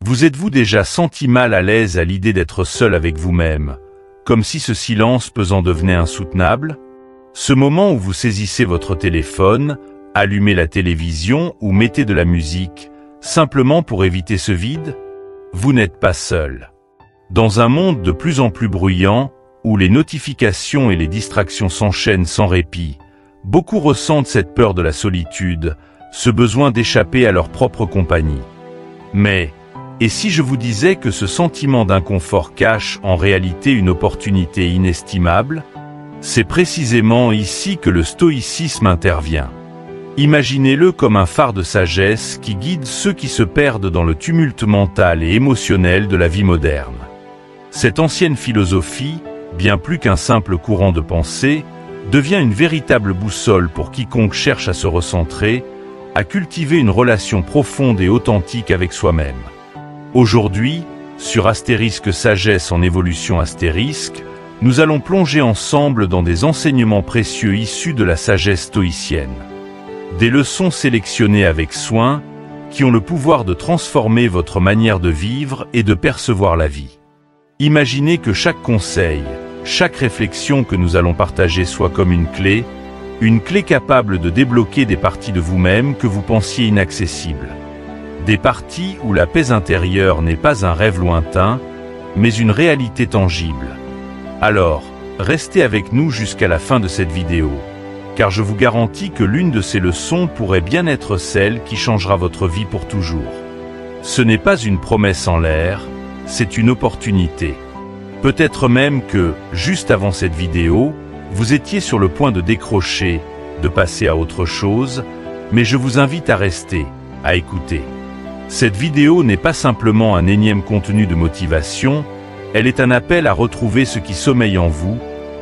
Vous êtes-vous déjà senti mal à l'aise à l'idée d'être seul avec vous-même, comme si ce silence pesant devenait insoutenable? Ce moment où vous saisissez votre téléphone, allumez la télévision ou mettez de la musique, simplement pour éviter ce vide? Vous n'êtes pas seul. Dans un monde de plus en plus bruyant, où les notifications et les distractions s'enchaînent sans répit, beaucoup ressentent cette peur de la solitude, ce besoin d'échapper à leur propre compagnie. Mais, et si je vous disais que ce sentiment d'inconfort cache en réalité une opportunité inestimable? C'est précisément ici que le stoïcisme intervient. Imaginez-le comme un phare de sagesse qui guide ceux qui se perdent dans le tumulte mental et émotionnel de la vie moderne. Cette ancienne philosophie, bien plus qu'un simple courant de pensée, devient une véritable boussole pour quiconque cherche à se recentrer, à cultiver une relation profonde et authentique avec soi-même. Aujourd'hui, sur Astérisque Sagesse en évolution Astérisque, nous allons plonger ensemble dans des enseignements précieux issus de la sagesse stoïcienne. Des leçons sélectionnées avec soin, qui ont le pouvoir de transformer votre manière de vivre et de percevoir la vie. Imaginez que chaque conseil, chaque réflexion que nous allons partager soit comme une clé capable de débloquer des parties de vous-même que vous pensiez inaccessibles. Des parties où la paix intérieure n'est pas un rêve lointain, mais une réalité tangible. Alors, restez avec nous jusqu'à la fin de cette vidéo, car je vous garantis que l'une de ces leçons pourrait bien être celle qui changera votre vie pour toujours. Ce n'est pas une promesse en l'air, c'est une opportunité. Peut-être même que, juste avant cette vidéo, vous étiez sur le point de décrocher, de passer à autre chose, mais je vous invite à rester, à écouter. Cette vidéo n'est pas simplement un énième contenu de motivation, elle est un appel à retrouver ce qui sommeille en vous,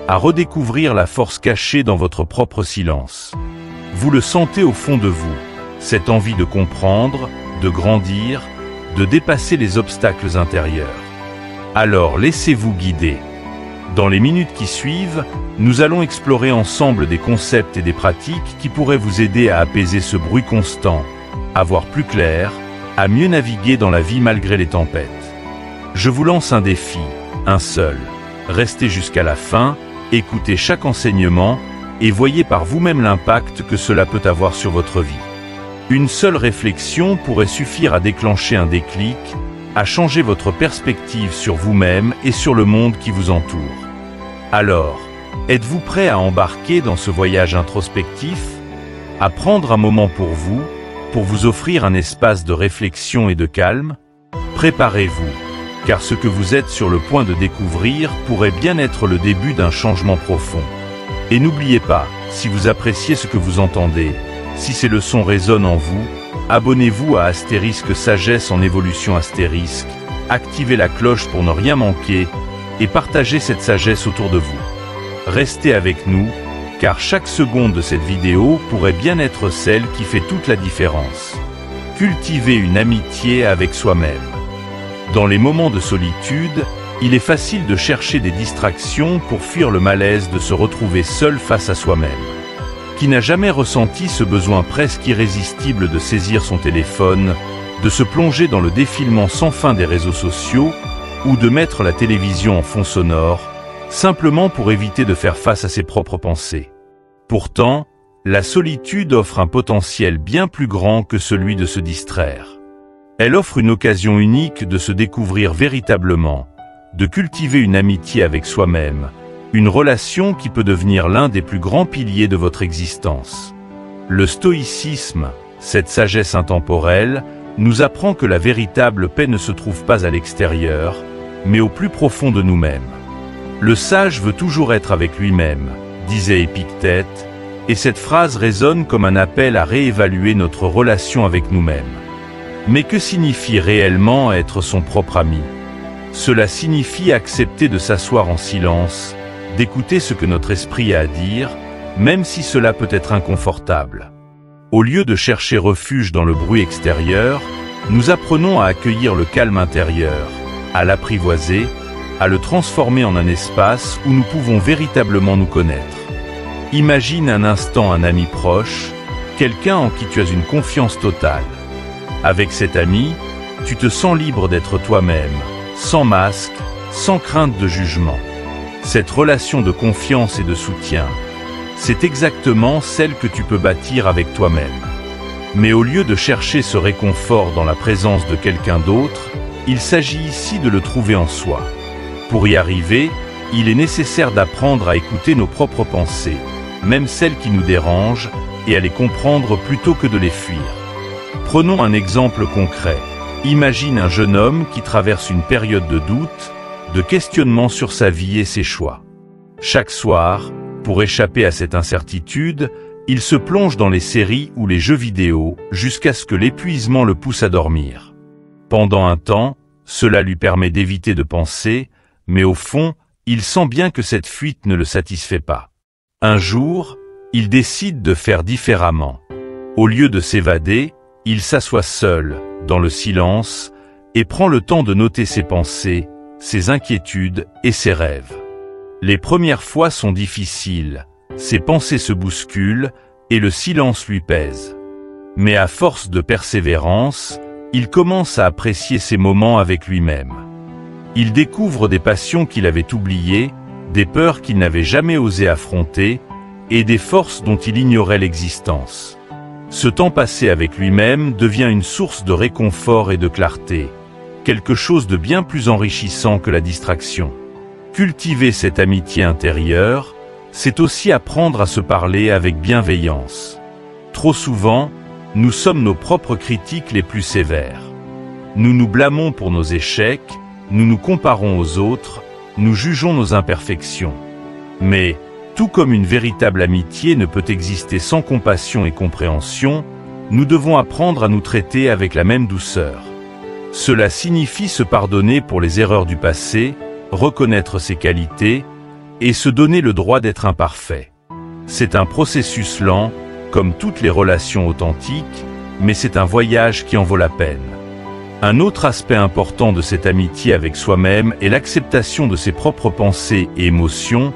à redécouvrir la force cachée dans votre propre silence. Vous le sentez au fond de vous, cette envie de comprendre, de grandir, de dépasser les obstacles intérieurs. Alors laissez-vous guider. Dans les minutes qui suivent, nous allons explorer ensemble des concepts et des pratiques qui pourraient vous aider à apaiser ce bruit constant, à voir plus clair, à mieux naviguer dans la vie malgré les tempêtes. Je vous lance un défi, un seul. Restez jusqu'à la fin, écoutez chaque enseignement et voyez par vous-même l'impact que cela peut avoir sur votre vie. Une seule réflexion pourrait suffire à déclencher un déclic, à changer votre perspective sur vous-même et sur le monde qui vous entoure. Alors, êtes-vous prêt à embarquer dans ce voyage introspectif? À prendre un moment pour vous offrir un espace de réflexion et de calme? Préparez-vous, car ce que vous êtes sur le point de découvrir pourrait bien être le début d'un changement profond. Et n'oubliez pas, si vous appréciez ce que vous entendez, si ces leçons résonnent en vous, abonnez-vous à Astérisque Sagesse en évolution Astérisque, activez la cloche pour ne rien manquer, et partagez cette sagesse autour de vous. Restez avec nous, car chaque seconde de cette vidéo pourrait bien être celle qui fait toute la différence. Cultivez une amitié avec soi-même. Dans les moments de solitude, il est facile de chercher des distractions pour fuir le malaise de se retrouver seul face à soi-même. Qui n'a jamais ressenti ce besoin presque irrésistible de saisir son téléphone, de se plonger dans le défilement sans fin des réseaux sociaux, ou de mettre la télévision en fond sonore, simplement pour éviter de faire face à ses propres pensées. Pourtant, la solitude offre un potentiel bien plus grand que celui de se distraire. Elle offre une occasion unique de se découvrir véritablement, de cultiver une amitié avec soi-même, une relation qui peut devenir l'un des plus grands piliers de votre existence. Le stoïcisme, cette sagesse intemporelle, nous apprend que la véritable paix ne se trouve pas à l'extérieur, mais au plus profond de nous-mêmes. Le sage veut toujours être avec lui-même, disait Épictète, et cette phrase résonne comme un appel à réévaluer notre relation avec nous-mêmes. Mais que signifie réellement être son propre ami? Cela signifie accepter de s'asseoir en silence, d'écouter ce que notre esprit a à dire, même si cela peut être inconfortable. Au lieu de chercher refuge dans le bruit extérieur, nous apprenons à accueillir le calme intérieur, à l'apprivoiser, à le transformer en un espace où nous pouvons véritablement nous connaître. Imagine un instant un ami proche, quelqu'un en qui tu as une confiance totale. Avec cet ami, Tu te sens libre d'être toi-même, sans masque, sans crainte de jugement. Cette relation de confiance et de soutien, c'est exactement celle que tu peux bâtir avec toi-même. Mais au lieu de chercher ce réconfort dans la présence de quelqu'un d'autre, il s'agit ici de le trouver en soi. Pour y arriver, il est nécessaire d'apprendre à écouter nos propres pensées, même celles qui nous dérangent, et à les comprendre plutôt que de les fuir. Prenons un exemple concret. Imagine un jeune homme qui traverse une période de doute, de questionnement sur sa vie et ses choix. Chaque soir, pour échapper à cette incertitude, il se plonge dans les séries ou les jeux vidéo jusqu'à ce que l'épuisement le pousse à dormir. Pendant un temps, cela lui permet d'éviter de penser, mais au fond, il sent bien que cette fuite ne le satisfait pas. Un jour, il décide de faire différemment. Au lieu de s'évader, il s'assoit seul, dans le silence, et prend le temps de noter ses pensées, ses inquiétudes et ses rêves. Les premières fois sont difficiles, ses pensées se bousculent et le silence lui pèse. Mais à force de persévérance, il commence à apprécier ces moments avec lui-même. Il découvre des passions qu'il avait oubliées, des peurs qu'il n'avait jamais osé affronter, et des forces dont il ignorait l'existence. Ce temps passé avec lui-même devient une source de réconfort et de clarté, quelque chose de bien plus enrichissant que la distraction. Cultiver cette amitié intérieure, c'est aussi apprendre à se parler avec bienveillance. Trop souvent, nous sommes nos propres critiques les plus sévères. Nous nous blâmons pour nos échecs, nous nous comparons aux autres, nous jugeons nos imperfections. Mais, tout comme une véritable amitié ne peut exister sans compassion et compréhension, nous devons apprendre à nous traiter avec la même douceur. Cela signifie se pardonner pour les erreurs du passé, reconnaître ses qualités, et se donner le droit d'être imparfait. C'est un processus lent, comme toutes les relations authentiques, mais c'est un voyage qui en vaut la peine. Un autre aspect important de cette amitié avec soi-même est l'acceptation de ses propres pensées et émotions,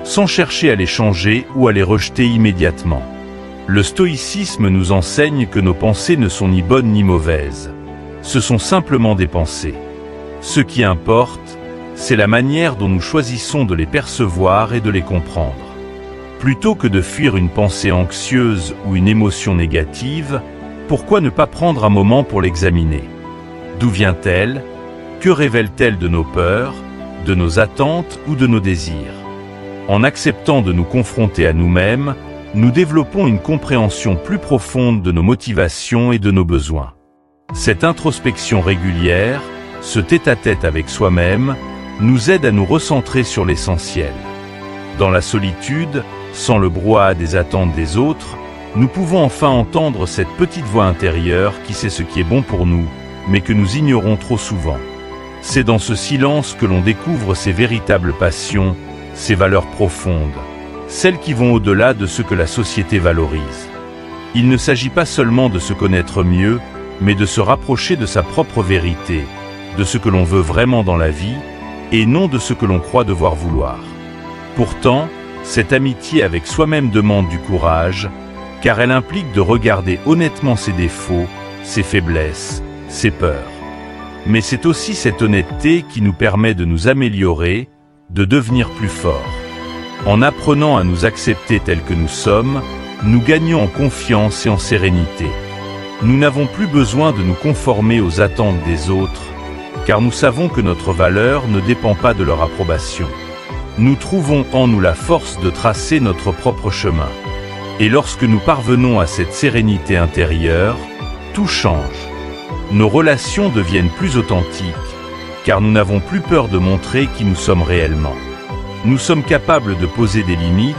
sans chercher à les changer ou à les rejeter immédiatement. Le stoïcisme nous enseigne que nos pensées ne sont ni bonnes ni mauvaises. Ce sont simplement des pensées. Ce qui importe, c'est la manière dont nous choisissons de les percevoir et de les comprendre. Plutôt que de fuir une pensée anxieuse ou une émotion négative, pourquoi ne pas prendre un moment pour l'examiner? D'où vient-elle? Que révèle-t-elle de nos peurs, de nos attentes ou de nos désirs? En acceptant de nous confronter à nous-mêmes, nous développons une compréhension plus profonde de nos motivations et de nos besoins. Cette introspection régulière, ce tête-à-tête avec soi-même, nous aide à nous recentrer sur l'essentiel. Dans la solitude, sans le brouhaha des attentes des autres, nous pouvons enfin entendre cette petite voix intérieure qui sait ce qui est bon pour nous, mais que nous ignorons trop souvent. C'est dans ce silence que l'on découvre ses véritables passions, ses valeurs profondes, celles qui vont au-delà de ce que la société valorise. Il ne s'agit pas seulement de se connaître mieux, mais de se rapprocher de sa propre vérité, de ce que l'on veut vraiment dans la vie, et non de ce que l'on croit devoir vouloir. Pourtant, cette amitié avec soi-même demande du courage, car elle implique de regarder honnêtement ses défauts, ses faiblesses, ses peurs. Mais c'est aussi cette honnêteté qui nous permet de nous améliorer, de devenir plus forts. En apprenant à nous accepter tels que nous sommes, nous gagnons en confiance et en sérénité. Nous n'avons plus besoin de nous conformer aux attentes des autres, car nous savons que notre valeur ne dépend pas de leur approbation. Nous trouvons en nous la force de tracer notre propre chemin. Et lorsque nous parvenons à cette sérénité intérieure, tout change. Nos relations deviennent plus authentiques, car nous n'avons plus peur de montrer qui nous sommes réellement. Nous sommes capables de poser des limites,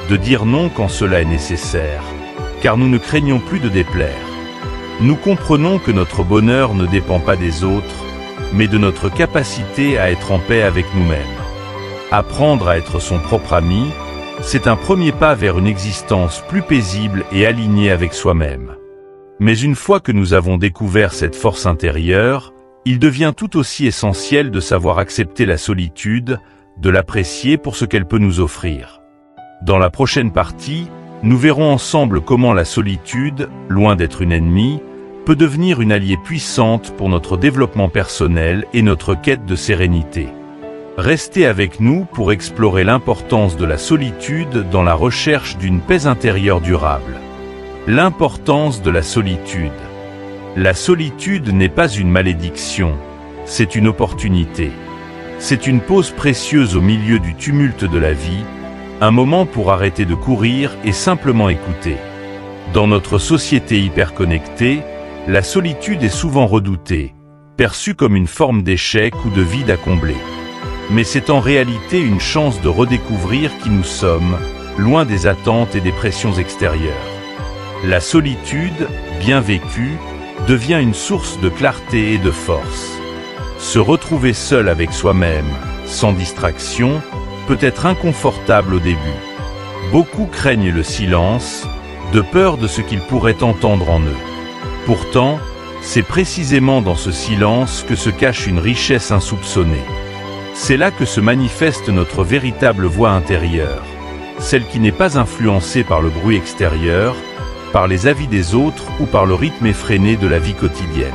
de dire non quand cela est nécessaire, car nous ne craignons plus de déplaire. Nous comprenons que notre bonheur ne dépend pas des autres, mais de notre capacité à être en paix avec nous-mêmes. Apprendre à être son propre ami, c'est un premier pas vers une existence plus paisible et alignée avec soi-même. Mais une fois que nous avons découvert cette force intérieure, il devient tout aussi essentiel de savoir accepter la solitude, de l'apprécier pour ce qu'elle peut nous offrir. Dans la prochaine partie, nous verrons ensemble comment la solitude, loin d'être une ennemie, peut devenir une alliée puissante pour notre développement personnel et notre quête de sérénité. Restez avec nous pour explorer l'importance de la solitude dans la recherche d'une paix intérieure durable. L'importance de la solitude. La solitude n'est pas une malédiction, c'est une opportunité. C'est une pause précieuse au milieu du tumulte de la vie, un moment pour arrêter de courir et simplement écouter. Dans notre société hyperconnectée, la solitude est souvent redoutée, perçue comme une forme d'échec ou de vide à combler. Mais c'est en réalité une chance de redécouvrir qui nous sommes, loin des attentes et des pressions extérieures. La solitude, bien vécue, devient une source de clarté et de force. Se retrouver seul avec soi-même, sans distraction, peut être inconfortable au début. Beaucoup craignent le silence, de peur de ce qu'ils pourraient entendre en eux. Pourtant, c'est précisément dans ce silence que se cache une richesse insoupçonnée. C'est là que se manifeste notre véritable voix intérieure, celle qui n'est pas influencée par le bruit extérieur, par les avis des autres ou par le rythme effréné de la vie quotidienne.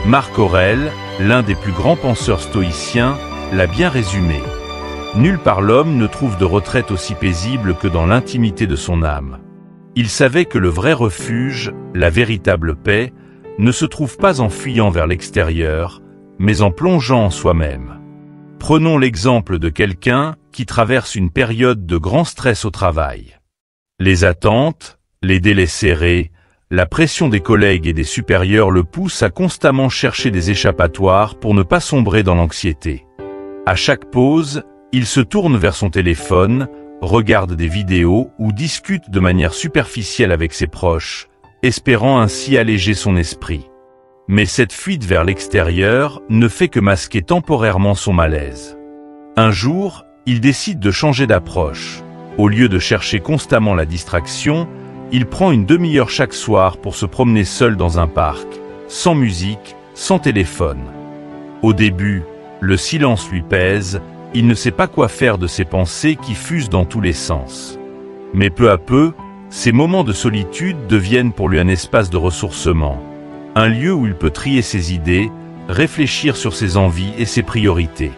Marc Aurèle, l'un des plus grands penseurs stoïciens, l'a bien résumé. Nulle part l'homme ne trouve de retraite aussi paisible que dans l'intimité de son âme. Il savait que le vrai refuge, la véritable paix, ne se trouve pas en fuyant vers l'extérieur, mais en plongeant en soi-même. Prenons l'exemple de quelqu'un qui traverse une période de grand stress au travail. Les attentes, les délais serrés, la pression des collègues et des supérieurs le poussent à constamment chercher des échappatoires pour ne pas sombrer dans l'anxiété. À chaque pause, il se tourne vers son téléphone, regarde des vidéos ou discute de manière superficielle avec ses proches, espérant ainsi alléger son esprit. Mais cette fuite vers l'extérieur ne fait que masquer temporairement son malaise. Un jour, il décide de changer d'approche. Au lieu de chercher constamment la distraction, il prend une demi-heure chaque soir pour se promener seul dans un parc, sans musique, sans téléphone. Au début, le silence lui pèse, il ne sait pas quoi faire de ses pensées qui fusent dans tous les sens. Mais peu à peu, ces moments de solitude deviennent pour lui un espace de ressourcement, un lieu où il peut trier ses idées, réfléchir sur ses envies et ses priorités.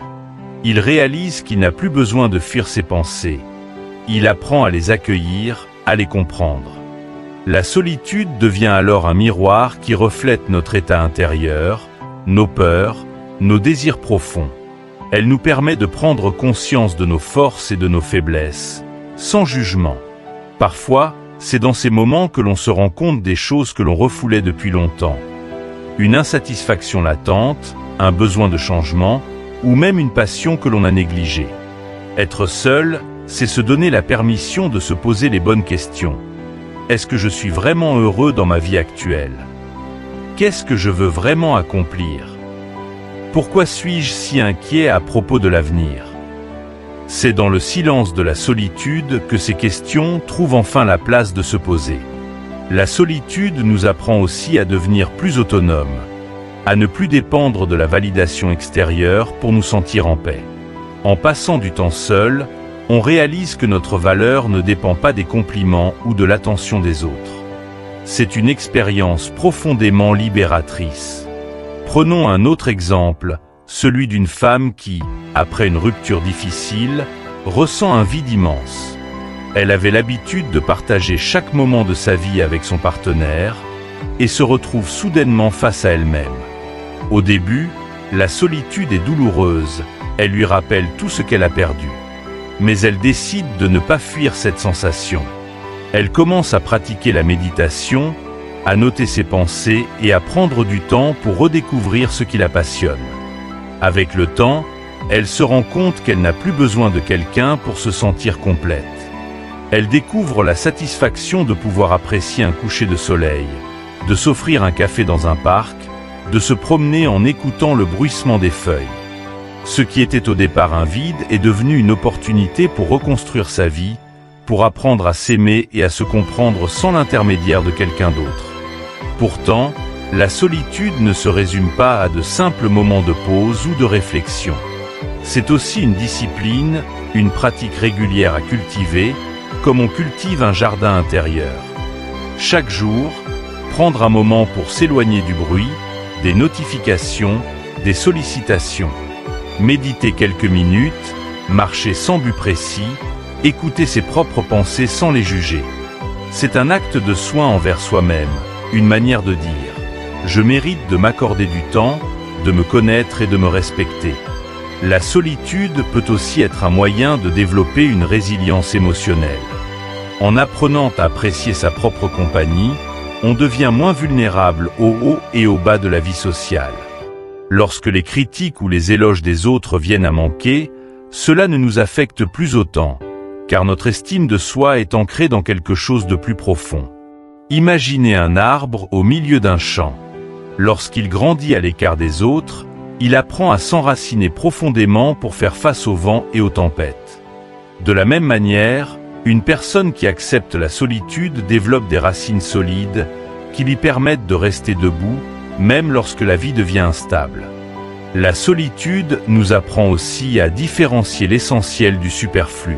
Il réalise qu'il n'a plus besoin de fuir ses pensées. Il apprend à les accueillir, à les comprendre. La solitude devient alors un miroir qui reflète notre état intérieur, nos peurs, nos désirs profonds. Elle nous permet de prendre conscience de nos forces et de nos faiblesses, sans jugement. Parfois, c'est dans ces moments que l'on se rend compte des choses que l'on refoulait depuis longtemps. Une insatisfaction latente, un besoin de changement, ou même une passion que l'on a négligée. Être seul, c'est se donner la permission de se poser les bonnes questions. Est-ce que je suis vraiment heureux dans ma vie actuelle? Qu'est-ce que je veux vraiment accomplir? Pourquoi suis-je si inquiet à propos de l'avenir? C'est dans le silence de la solitude que ces questions trouvent enfin la place de se poser. La solitude nous apprend aussi à devenir plus autonomes, à ne plus dépendre de la validation extérieure pour nous sentir en paix. En passant du temps seul, on réalise que notre valeur ne dépend pas des compliments ou de l'attention des autres. C'est une expérience profondément libératrice. Prenons un autre exemple, celui d'une femme qui, après une rupture difficile, ressent un vide immense. Elle avait l'habitude de partager chaque moment de sa vie avec son partenaire et se retrouve soudainement face à elle-même. Au début, la solitude est douloureuse, elle lui rappelle tout ce qu'elle a perdu. Mais elle décide de ne pas fuir cette sensation. Elle commence à pratiquer la méditation, à noter ses pensées et à prendre du temps pour redécouvrir ce qui la passionne. Avec le temps, elle se rend compte qu'elle n'a plus besoin de quelqu'un pour se sentir complète. Elle découvre la satisfaction de pouvoir apprécier un coucher de soleil, de s'offrir un café dans un parc, de se promener en écoutant le bruissement des feuilles. Ce qui était au départ un vide est devenu une opportunité pour reconstruire sa vie, pour apprendre à s'aimer et à se comprendre sans l'intermédiaire de quelqu'un d'autre. Pourtant, la solitude ne se résume pas à de simples moments de pause ou de réflexion. C'est aussi une discipline, une pratique régulière à cultiver, comme on cultive un jardin intérieur. Chaque jour, Prendre un moment pour s'éloigner du bruit, des notifications, des sollicitations. Méditer quelques minutes, marcher sans but précis, écouter ses propres pensées sans les juger. C'est un acte de soin envers soi-même, une manière de dire « Je mérite de m'accorder du temps, de me connaître et de me respecter ». La solitude peut aussi être un moyen de développer une résilience émotionnelle. En apprenant à apprécier sa propre compagnie, on devient moins vulnérable au haut et au bas de la vie sociale. Lorsque les critiques ou les éloges des autres viennent à manquer, cela ne nous affecte plus autant, car notre estime de soi est ancrée dans quelque chose de plus profond. Imaginez un arbre au milieu d'un champ. Lorsqu'il grandit à l'écart des autres, il apprend à s'enraciner profondément pour faire face au vent et aux tempêtes. De la même manière, une personne qui accepte la solitude développe des racines solides qui lui permettent de rester debout, même lorsque la vie devient instable. La solitude nous apprend aussi à différencier l'essentiel du superflu.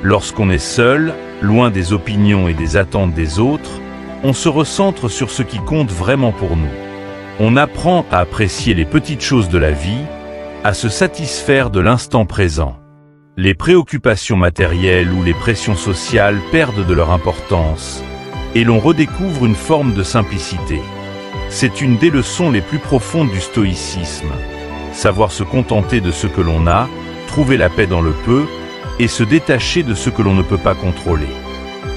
Lorsqu'on est seul, loin des opinions et des attentes des autres, on se recentre sur ce qui compte vraiment pour nous. On apprend à apprécier les petites choses de la vie, à se satisfaire de l'instant présent. Les préoccupations matérielles ou les pressions sociales perdent de leur importance, et l'on redécouvre une forme de simplicité. C'est une des leçons les plus profondes du stoïcisme. Savoir se contenter de ce que l'on a, trouver la paix dans le peu, et se détacher de ce que l'on ne peut pas contrôler.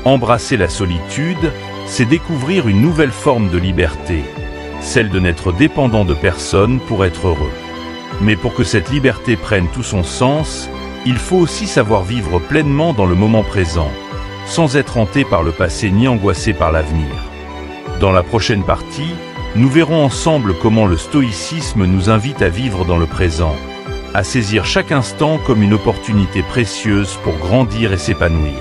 Embrasser la solitude, c'est découvrir une nouvelle forme de liberté, celle de n'être dépendant de personne pour être heureux. Mais pour que cette liberté prenne tout son sens, il faut aussi savoir vivre pleinement dans le moment présent, sans être hanté par le passé ni angoissé par l'avenir. Dans la prochaine partie, nous verrons ensemble comment le stoïcisme nous invite à vivre dans le présent, à saisir chaque instant comme une opportunité précieuse pour grandir et s'épanouir.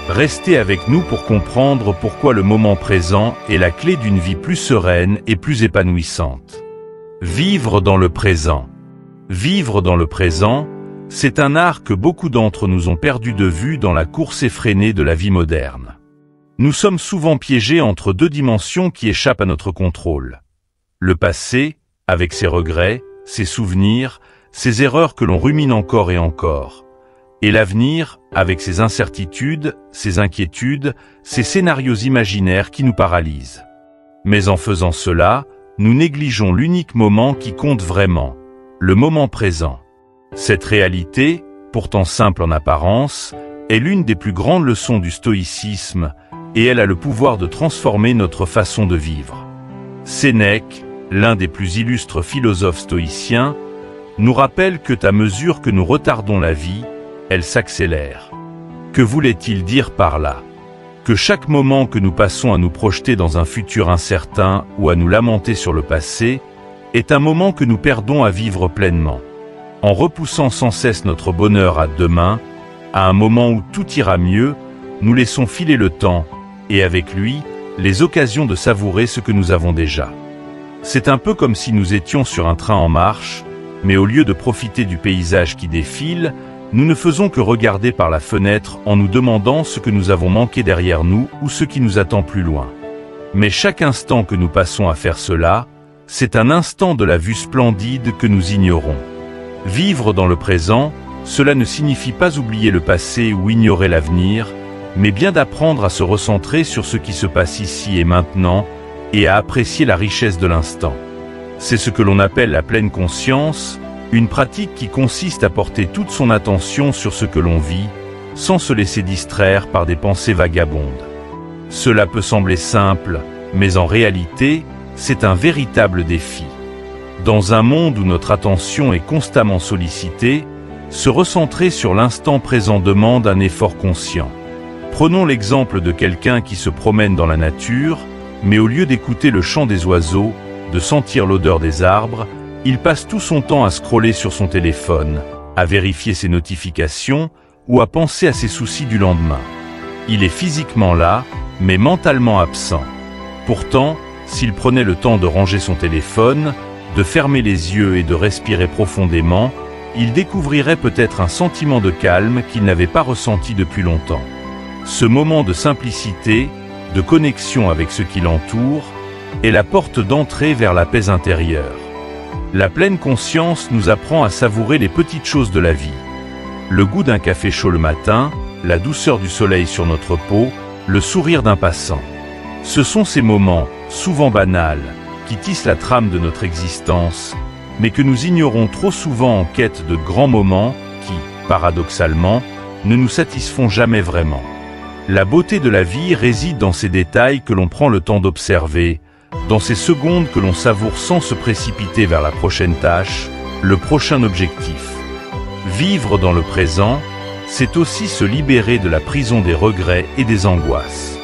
Restez avec nous pour comprendre pourquoi le moment présent est la clé d'une vie plus sereine et plus épanouissante. Vivre dans le présent. Vivre dans le présent, c'est un art que beaucoup d'entre nous ont perdu de vue dans la course effrénée de la vie moderne. Nous sommes souvent piégés entre deux dimensions qui échappent à notre contrôle. Le passé, avec ses regrets, ses souvenirs, ses erreurs que l'on rumine encore et encore. Et l'avenir, avec ses incertitudes, ses inquiétudes, ses scénarios imaginaires qui nous paralysent. Mais en faisant cela, nous négligeons l'unique moment qui compte vraiment, le moment présent. Cette réalité, pourtant simple en apparence, est l'une des plus grandes leçons du stoïcisme, et elle a le pouvoir de transformer notre façon de vivre. Sénèque, l'un des plus illustres philosophes stoïciens, nous rappelle que à mesure que nous retardons la vie, elle s'accélère. Que voulait-il dire par là? Que chaque moment que nous passons à nous projeter dans un futur incertain ou à nous lamenter sur le passé est un moment que nous perdons à vivre pleinement. En repoussant sans cesse notre bonheur à demain, à un moment où tout ira mieux, nous laissons filer le temps, et avec lui, les occasions de savourer ce que nous avons déjà. C'est un peu comme si nous étions sur un train en marche, mais au lieu de profiter du paysage qui défile, nous ne faisons que regarder par la fenêtre en nous demandant ce que nous avons manqué derrière nous ou ce qui nous attend plus loin. Mais chaque instant que nous passons à faire cela, c'est un instant de la vue splendide que nous ignorons. Vivre dans le présent, cela ne signifie pas oublier le passé ou ignorer l'avenir, mais bien d'apprendre à se recentrer sur ce qui se passe ici et maintenant et à apprécier la richesse de l'instant. C'est ce que l'on appelle la pleine conscience, une pratique qui consiste à porter toute son attention sur ce que l'on vit, sans se laisser distraire par des pensées vagabondes. Cela peut sembler simple, mais en réalité, c'est un véritable défi. Dans un monde où notre attention est constamment sollicitée, se recentrer sur l'instant présent demande un effort conscient. Prenons l'exemple de quelqu'un qui se promène dans la nature, mais au lieu d'écouter le chant des oiseaux, de sentir l'odeur des arbres, il passe tout son temps à scroller sur son téléphone, à vérifier ses notifications ou à penser à ses soucis du lendemain. Il est physiquement là, mais mentalement absent. Pourtant, s'il prenait le temps de ranger son téléphone, de fermer les yeux et de respirer profondément, il découvrirait peut-être un sentiment de calme qu'il n'avait pas ressenti depuis longtemps. Ce moment de simplicité, de connexion avec ce qui l'entoure, est la porte d'entrée vers la paix intérieure. La pleine conscience nous apprend à savourer les petites choses de la vie. Le goût d'un café chaud le matin, la douceur du soleil sur notre peau, le sourire d'un passant. Ce sont ces moments, souvent banals, qui tissent la trame de notre existence, mais que nous ignorons trop souvent en quête de grands moments qui, paradoxalement, ne nous satisfont jamais vraiment. La beauté de la vie réside dans ces détails que l'on prend le temps d'observer, dans ces secondes que l'on savoure sans se précipiter vers la prochaine tâche, le prochain objectif. Vivre dans le présent, c'est aussi se libérer de la prison des regrets et des angoisses.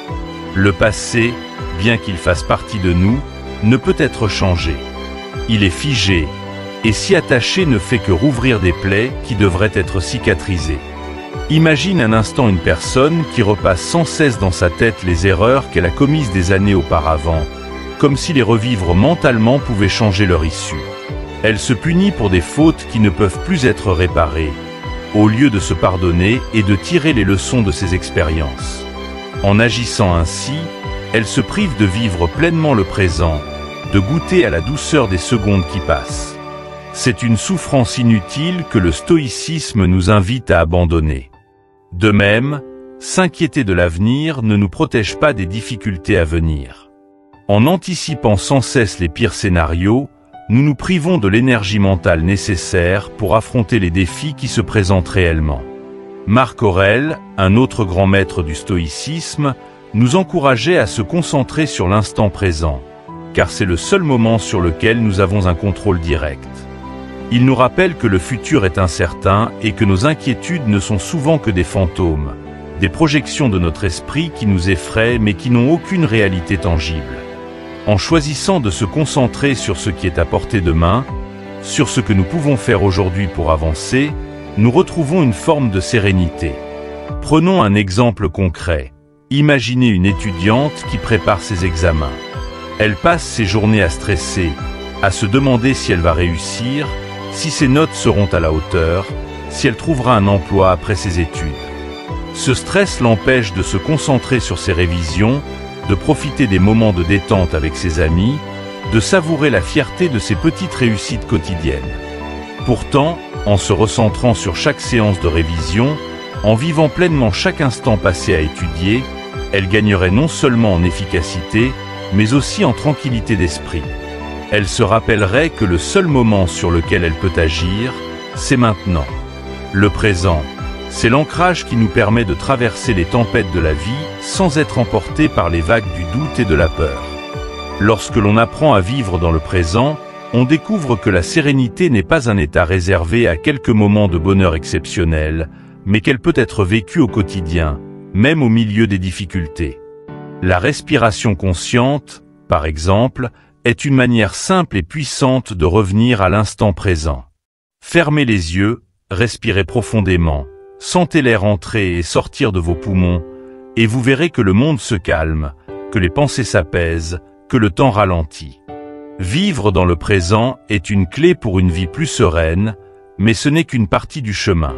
Le passé, bien qu'il fasse partie de nous, ne peut être changé. Il est figé, et s'y attacher ne fait que rouvrir des plaies qui devraient être cicatrisées. Imagine un instant une personne qui repasse sans cesse dans sa tête les erreurs qu'elle a commises des années auparavant, comme si les revivre mentalement pouvait changer leur issue. Elle se punit pour des fautes qui ne peuvent plus être réparées, au lieu de se pardonner et de tirer les leçons de ses expériences. En agissant ainsi, elle se prive de vivre pleinement le présent, de goûter à la douceur des secondes qui passent. C'est une souffrance inutile que le stoïcisme nous invite à abandonner. De même, s'inquiéter de l'avenir ne nous protège pas des difficultés à venir. En anticipant sans cesse les pires scénarios, nous nous privons de l'énergie mentale nécessaire pour affronter les défis qui se présentent réellement. Marc Aurèle, un autre grand maître du stoïcisme, nous encourageait à se concentrer sur l'instant présent, car c'est le seul moment sur lequel nous avons un contrôle direct. Il nous rappelle que le futur est incertain et que nos inquiétudes ne sont souvent que des fantômes, des projections de notre esprit qui nous effraient mais qui n'ont aucune réalité tangible. En choisissant de se concentrer sur ce qui est à portée de main, sur ce que nous pouvons faire aujourd'hui pour avancer, nous retrouvons une forme de sérénité. Prenons un exemple concret. Imaginez une étudiante qui prépare ses examens. Elle passe ses journées à stresser, à se demander si elle va réussir, si ses notes seront à la hauteur, si elle trouvera un emploi après ses études. Ce stress l'empêche de se concentrer sur ses révisions, de profiter des moments de détente avec ses amis, de savourer la fierté de ses petites réussites quotidiennes. Pourtant, en se recentrant sur chaque séance de révision, en vivant pleinement chaque instant passé à étudier, elle gagnerait non seulement en efficacité, mais aussi en tranquillité d'esprit. Elle se rappellerait que le seul moment sur lequel elle peut agir, c'est maintenant. Le présent, c'est l'ancrage qui nous permet de traverser les tempêtes de la vie sans être emporté par les vagues du doute et de la peur. Lorsque l'on apprend à vivre dans le présent, on découvre que la sérénité n'est pas un état réservé à quelques moments de bonheur exceptionnels, mais qu'elle peut être vécue au quotidien, même au milieu des difficultés. La respiration consciente, par exemple, est une manière simple et puissante de revenir à l'instant présent. Fermez les yeux, respirez profondément, sentez l'air entrer et sortir de vos poumons, et vous verrez que le monde se calme, que les pensées s'apaisent, que le temps ralentit. Vivre dans le présent est une clé pour une vie plus sereine, mais ce n'est qu'une partie du chemin.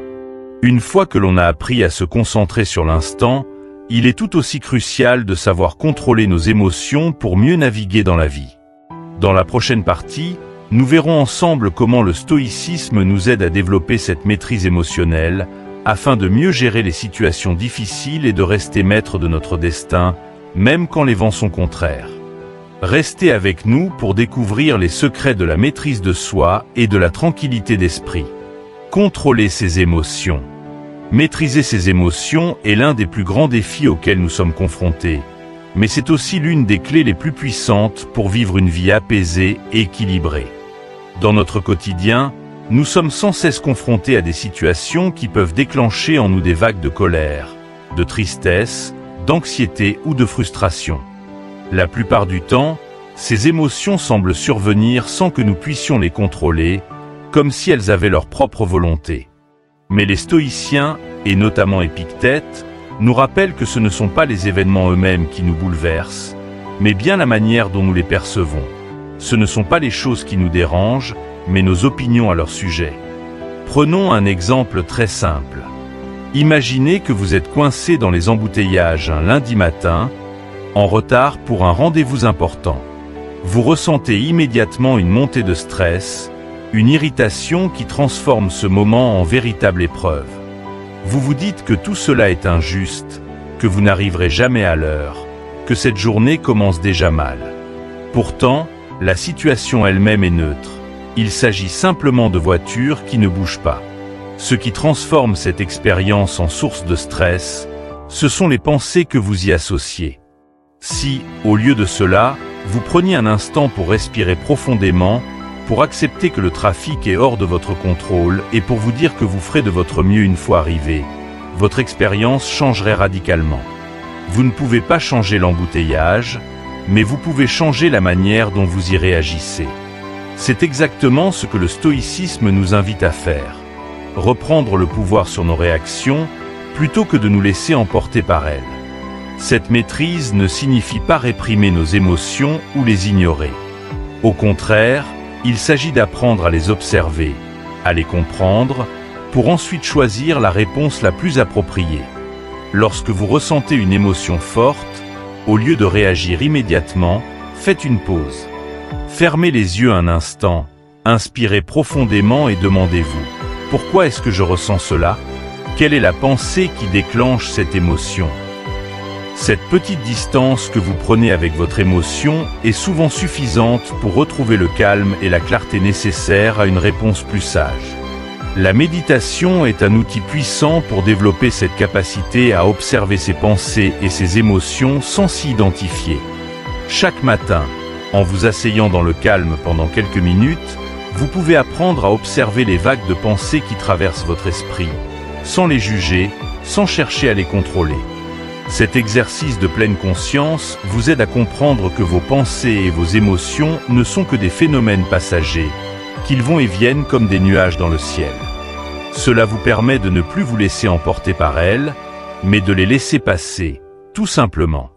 Une fois que l'on a appris à se concentrer sur l'instant, il est tout aussi crucial de savoir contrôler nos émotions pour mieux naviguer dans la vie. Dans la prochaine partie, nous verrons ensemble comment le stoïcisme nous aide à développer cette maîtrise émotionnelle, afin de mieux gérer les situations difficiles et de rester maître de notre destin, même quand les vents sont contraires. Restez avec nous pour découvrir les secrets de la maîtrise de soi et de la tranquillité d'esprit. Contrôler ses émotions. Maîtriser ses émotions est l'un des plus grands défis auxquels nous sommes confrontés, mais c'est aussi l'une des clés les plus puissantes pour vivre une vie apaisée et équilibrée. Dans notre quotidien, nous sommes sans cesse confrontés à des situations qui peuvent déclencher en nous des vagues de colère, de tristesse, d'anxiété ou de frustration. La plupart du temps, ces émotions semblent survenir sans que nous puissions les contrôler, comme si elles avaient leur propre volonté. Mais les stoïciens, et notamment Épictète, nous rappellent que ce ne sont pas les événements eux-mêmes qui nous bouleversent, mais bien la manière dont nous les percevons. Ce ne sont pas les choses qui nous dérangent, mais nos opinions à leur sujet. Prenons un exemple très simple. Imaginez que vous êtes coincé dans les embouteillages un lundi matin, en retard pour un rendez-vous important. Vous ressentez immédiatement une montée de stress, une irritation qui transforme ce moment en véritable épreuve. Vous vous dites que tout cela est injuste, que vous n'arriverez jamais à l'heure, que cette journée commence déjà mal. Pourtant, la situation elle-même est neutre. Il s'agit simplement de voitures qui ne bougent pas. Ce qui transforme cette expérience en source de stress, ce sont les pensées que vous y associez. Si, au lieu de cela, vous preniez un instant pour respirer profondément, pour accepter que le trafic est hors de votre contrôle et pour vous dire que vous ferez de votre mieux une fois arrivé, votre expérience changerait radicalement. Vous ne pouvez pas changer l'embouteillage, mais vous pouvez changer la manière dont vous y réagissez. C'est exactement ce que le stoïcisme nous invite à faire. Reprendre le pouvoir sur nos réactions, plutôt que de nous laisser emporter par elles. Cette maîtrise ne signifie pas réprimer nos émotions ou les ignorer. Au contraire, il s'agit d'apprendre à les observer, à les comprendre, pour ensuite choisir la réponse la plus appropriée. Lorsque vous ressentez une émotion forte, au lieu de réagir immédiatement, faites une pause. Fermez les yeux un instant, inspirez profondément et demandez-vous « Pourquoi est-ce que je ressens cela ? Quelle est la pensée qui déclenche cette émotion ?» Cette petite distance que vous prenez avec votre émotion est souvent suffisante pour retrouver le calme et la clarté nécessaires à une réponse plus sage. La méditation est un outil puissant pour développer cette capacité à observer ses pensées et ses émotions sans s'y identifier. Chaque matin, en vous asseyant dans le calme pendant quelques minutes, vous pouvez apprendre à observer les vagues de pensées qui traversent votre esprit, sans les juger, sans chercher à les contrôler. Cet exercice de pleine conscience vous aide à comprendre que vos pensées et vos émotions ne sont que des phénomènes passagers, qu'ils vont et viennent comme des nuages dans le ciel. Cela vous permet de ne plus vous laisser emporter par elles, mais de les laisser passer, tout simplement.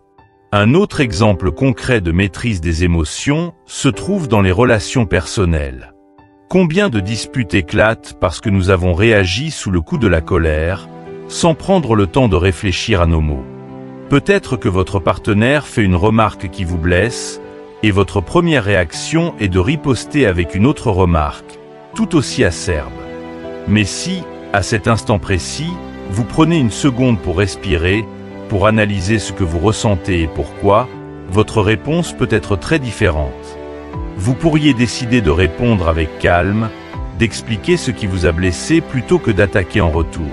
Un autre exemple concret de maîtrise des émotions se trouve dans les relations personnelles. Combien de disputes éclatent parce que nous avons réagi sous le coup de la colère, sans prendre le temps de réfléchir à nos mots. Peut-être que votre partenaire fait une remarque qui vous blesse, et votre première réaction est de riposter avec une autre remarque, tout aussi acerbe. Mais si, à cet instant précis, vous prenez une seconde pour respirer, pour analyser ce que vous ressentez et pourquoi, votre réponse peut être très différente. Vous pourriez décider de répondre avec calme, d'expliquer ce qui vous a blessé plutôt que d'attaquer en retour.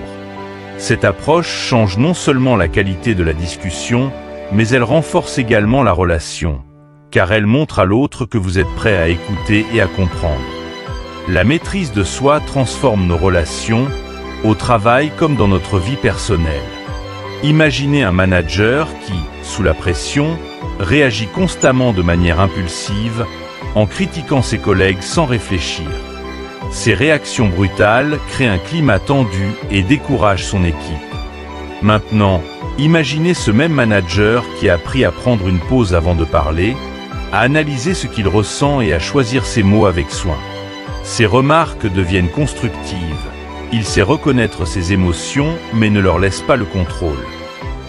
Cette approche change non seulement la qualité de la discussion, mais elle renforce également la relation, car elle montre à l'autre que vous êtes prêt à écouter et à comprendre. La maîtrise de soi transforme nos relations, au travail comme dans notre vie personnelle. Imaginez un manager qui, sous la pression, réagit constamment de manière impulsive, en critiquant ses collègues sans réfléchir. Ces réactions brutales créent un climat tendu et découragent son équipe. Maintenant, imaginez ce même manager qui a appris à prendre une pause avant de parler, à analyser ce qu'il ressent et à choisir ses mots avec soin. Ses remarques deviennent constructives. Il sait reconnaître ses émotions, mais ne leur laisse pas le contrôle.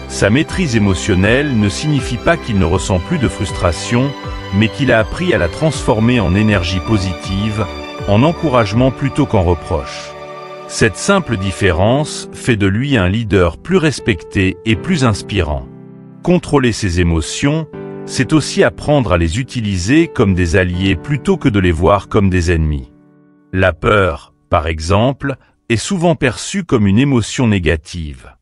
Sa maîtrise émotionnelle ne signifie pas qu'il ne ressent plus de frustration, mais qu'il a appris à la transformer en énergie positive, en encouragement plutôt qu'en reproche. Cette simple différence fait de lui un leader plus respecté et plus inspirant. Contrôler ses émotions, c'est aussi apprendre à les utiliser comme des alliés plutôt que de les voir comme des ennemis. La peur, par exemple, est souvent perçue comme une émotion négative.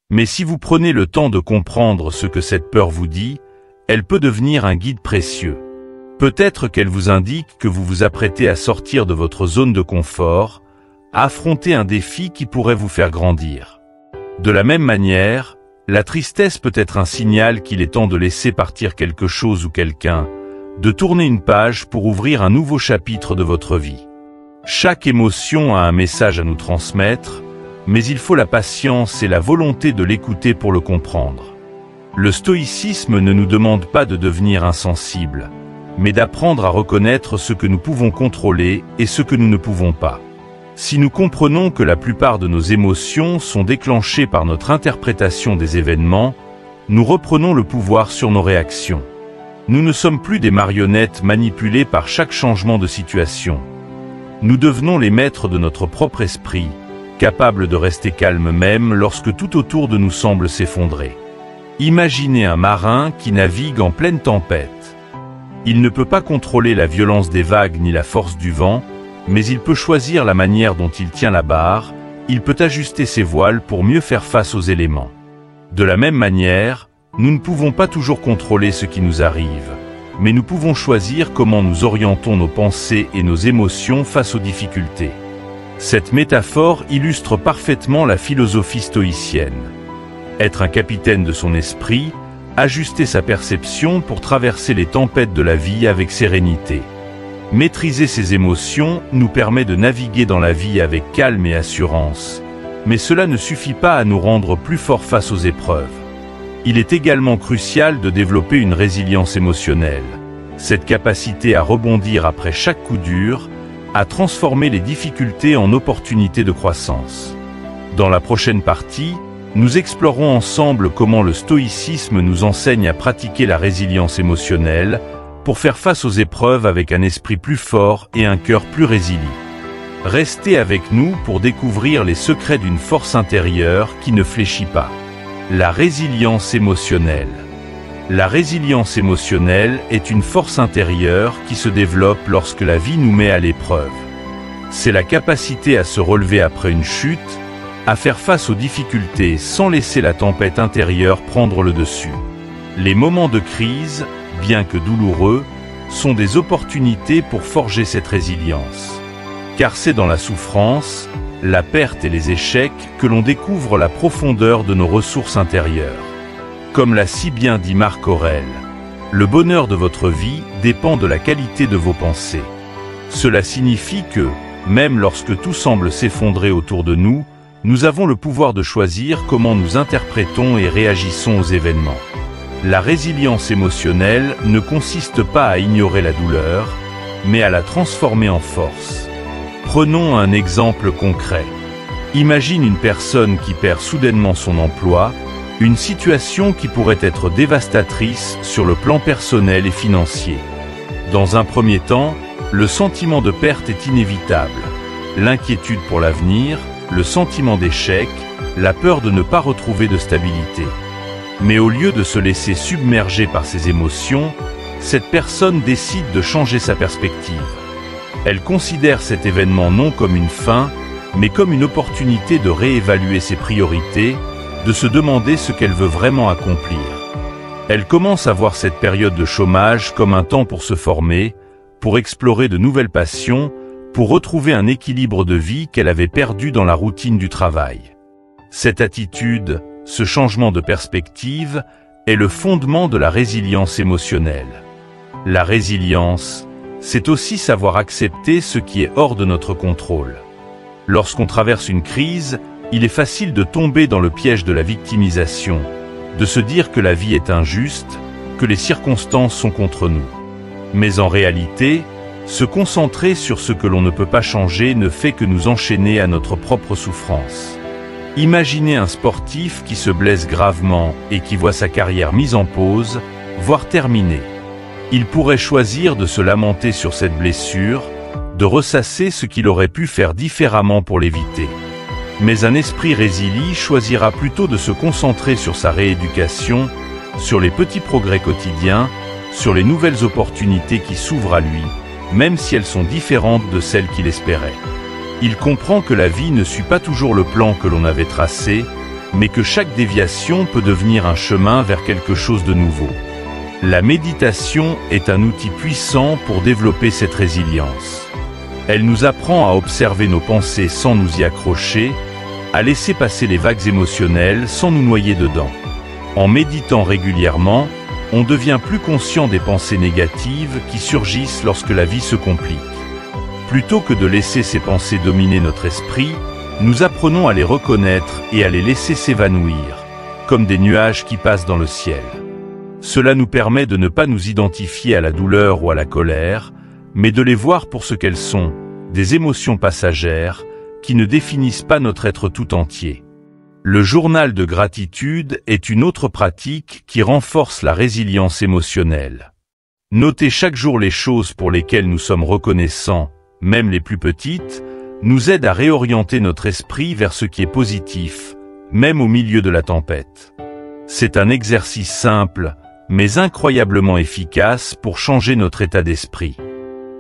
Mais si vous prenez le temps de comprendre ce que cette peur vous dit, elle peut devenir un guide précieux. Peut-être qu'elle vous indique que vous vous apprêtez à sortir de votre zone de confort, à affronter un défi qui pourrait vous faire grandir. De la même manière, la tristesse peut être un signal qu'il est temps de laisser partir quelque chose ou quelqu'un, de tourner une page pour ouvrir un nouveau chapitre de votre vie. Chaque émotion a un message à nous transmettre, mais il faut la patience et la volonté de l'écouter pour le comprendre. Le stoïcisme ne nous demande pas de devenir insensibles, mais d'apprendre à reconnaître ce que nous pouvons contrôler et ce que nous ne pouvons pas. Si nous comprenons que la plupart de nos émotions sont déclenchées par notre interprétation des événements, nous reprenons le pouvoir sur nos réactions. Nous ne sommes plus des marionnettes manipulées par chaque changement de situation. Nous devenons les maîtres de notre propre esprit, capables de rester calmes même lorsque tout autour de nous semble s'effondrer. Imaginez un marin qui navigue en pleine tempête. Il ne peut pas contrôler la violence des vagues ni la force du vent, mais il peut choisir la manière dont il tient la barre, il peut ajuster ses voiles pour mieux faire face aux éléments. De la même manière, nous ne pouvons pas toujours contrôler ce qui nous arrive, mais nous pouvons choisir comment nous orientons nos pensées et nos émotions face aux difficultés. Cette métaphore illustre parfaitement la philosophie stoïcienne. Être un capitaine de son esprit, ajuster sa perception pour traverser les tempêtes de la vie avec sérénité. Maîtriser ses émotions nous permet de naviguer dans la vie avec calme et assurance, mais cela ne suffit pas à nous rendre plus forts face aux épreuves. Il est également crucial de développer une résilience émotionnelle, cette capacité à rebondir après chaque coup dur, à transformer les difficultés en opportunités de croissance. Dans la prochaine partie, nous explorons ensemble comment le stoïcisme nous enseigne à pratiquer la résilience émotionnelle pour faire face aux épreuves avec un esprit plus fort et un cœur plus résilient. Restez avec nous pour découvrir les secrets d'une force intérieure qui ne fléchit pas. La résilience émotionnelle. La résilience émotionnelle est une force intérieure qui se développe lorsque la vie nous met à l'épreuve. C'est la capacité à se relever après une chute, à faire face aux difficultés sans laisser la tempête intérieure prendre le dessus. Les moments de crise, bien que douloureux, sont des opportunités pour forger cette résilience. Car c'est dans la souffrance, la perte et les échecs que l'on découvre la profondeur de nos ressources intérieures. Comme l'a si bien dit Marc Aurèle, le bonheur de votre vie dépend de la qualité de vos pensées. Cela signifie que, même lorsque tout semble s'effondrer autour de nous, nous avons le pouvoir de choisir comment nous interprétons et réagissons aux événements. La résilience émotionnelle ne consiste pas à ignorer la douleur, mais à la transformer en force. Prenons un exemple concret. Imagine une personne qui perd soudainement son emploi, une situation qui pourrait être dévastatrice sur le plan personnel et financier. Dans un premier temps, le sentiment de perte est inévitable. L'inquiétude pour l'avenir, le sentiment d'échec, la peur de ne pas retrouver de stabilité. Mais au lieu de se laisser submerger par ses émotions, cette personne décide de changer sa perspective. Elle considère cet événement non comme une fin, mais comme une opportunité de réévaluer ses priorités, de se demander ce qu'elle veut vraiment accomplir. Elle commence à voir cette période de chômage comme un temps pour se former, pour explorer de nouvelles passions, pour retrouver un équilibre de vie qu'elle avait perdu dans la routine du travail. Cette attitude, ce changement de perspective, est le fondement de la résilience émotionnelle. La résilience, c'est aussi savoir accepter ce qui est hors de notre contrôle. Lorsqu'on traverse une crise, il est facile de tomber dans le piège de la victimisation, de se dire que la vie est injuste, que les circonstances sont contre nous. Mais en réalité, se concentrer sur ce que l'on ne peut pas changer ne fait que nous enchaîner à notre propre souffrance. Imaginez un sportif qui se blesse gravement et qui voit sa carrière mise en pause, voire terminée. Il pourrait choisir de se lamenter sur cette blessure, de ressasser ce qu'il aurait pu faire différemment pour l'éviter. Mais un esprit résilient choisira plutôt de se concentrer sur sa rééducation, sur les petits progrès quotidiens, sur les nouvelles opportunités qui s'ouvrent à lui, même si elles sont différentes de celles qu'il espérait. Il comprend que la vie ne suit pas toujours le plan que l'on avait tracé, mais que chaque déviation peut devenir un chemin vers quelque chose de nouveau. La méditation est un outil puissant pour développer cette résilience. Elle nous apprend à observer nos pensées sans nous y accrocher, à laisser passer les vagues émotionnelles sans nous noyer dedans. En méditant régulièrement, on devient plus conscient des pensées négatives qui surgissent lorsque la vie se complique. Plutôt que de laisser ces pensées dominer notre esprit, nous apprenons à les reconnaître et à les laisser s'évanouir, comme des nuages qui passent dans le ciel. Cela nous permet de ne pas nous identifier à la douleur ou à la colère, mais de les voir pour ce qu'elles sont, des émotions passagères, qui ne définissent pas notre être tout entier. Le journal de gratitude est une autre pratique qui renforce la résilience émotionnelle. Noter chaque jour les choses pour lesquelles nous sommes reconnaissants, même les plus petites, nous aide à réorienter notre esprit vers ce qui est positif, même au milieu de la tempête. C'est un exercice simple, mais incroyablement efficace pour changer notre état d'esprit.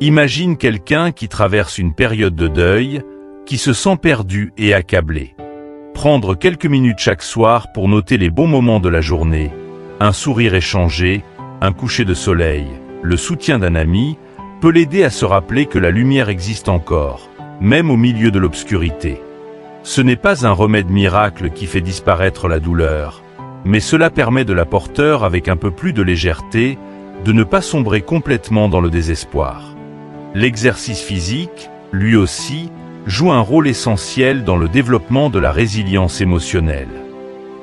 Imagine quelqu'un qui traverse une période de deuil, qui se sent perdu et accablé. Prendre quelques minutes chaque soir pour noter les bons moments de la journée, un sourire échangé, un coucher de soleil, le soutien d'un ami, peut l'aider à se rappeler que la lumière existe encore, même au milieu de l'obscurité. Ce n'est pas un remède miracle qui fait disparaître la douleur, mais cela permet de la porter avec un peu plus de légèreté, de ne pas sombrer complètement dans le désespoir. L'exercice physique, lui aussi, joue un rôle essentiel dans le développement de la résilience émotionnelle.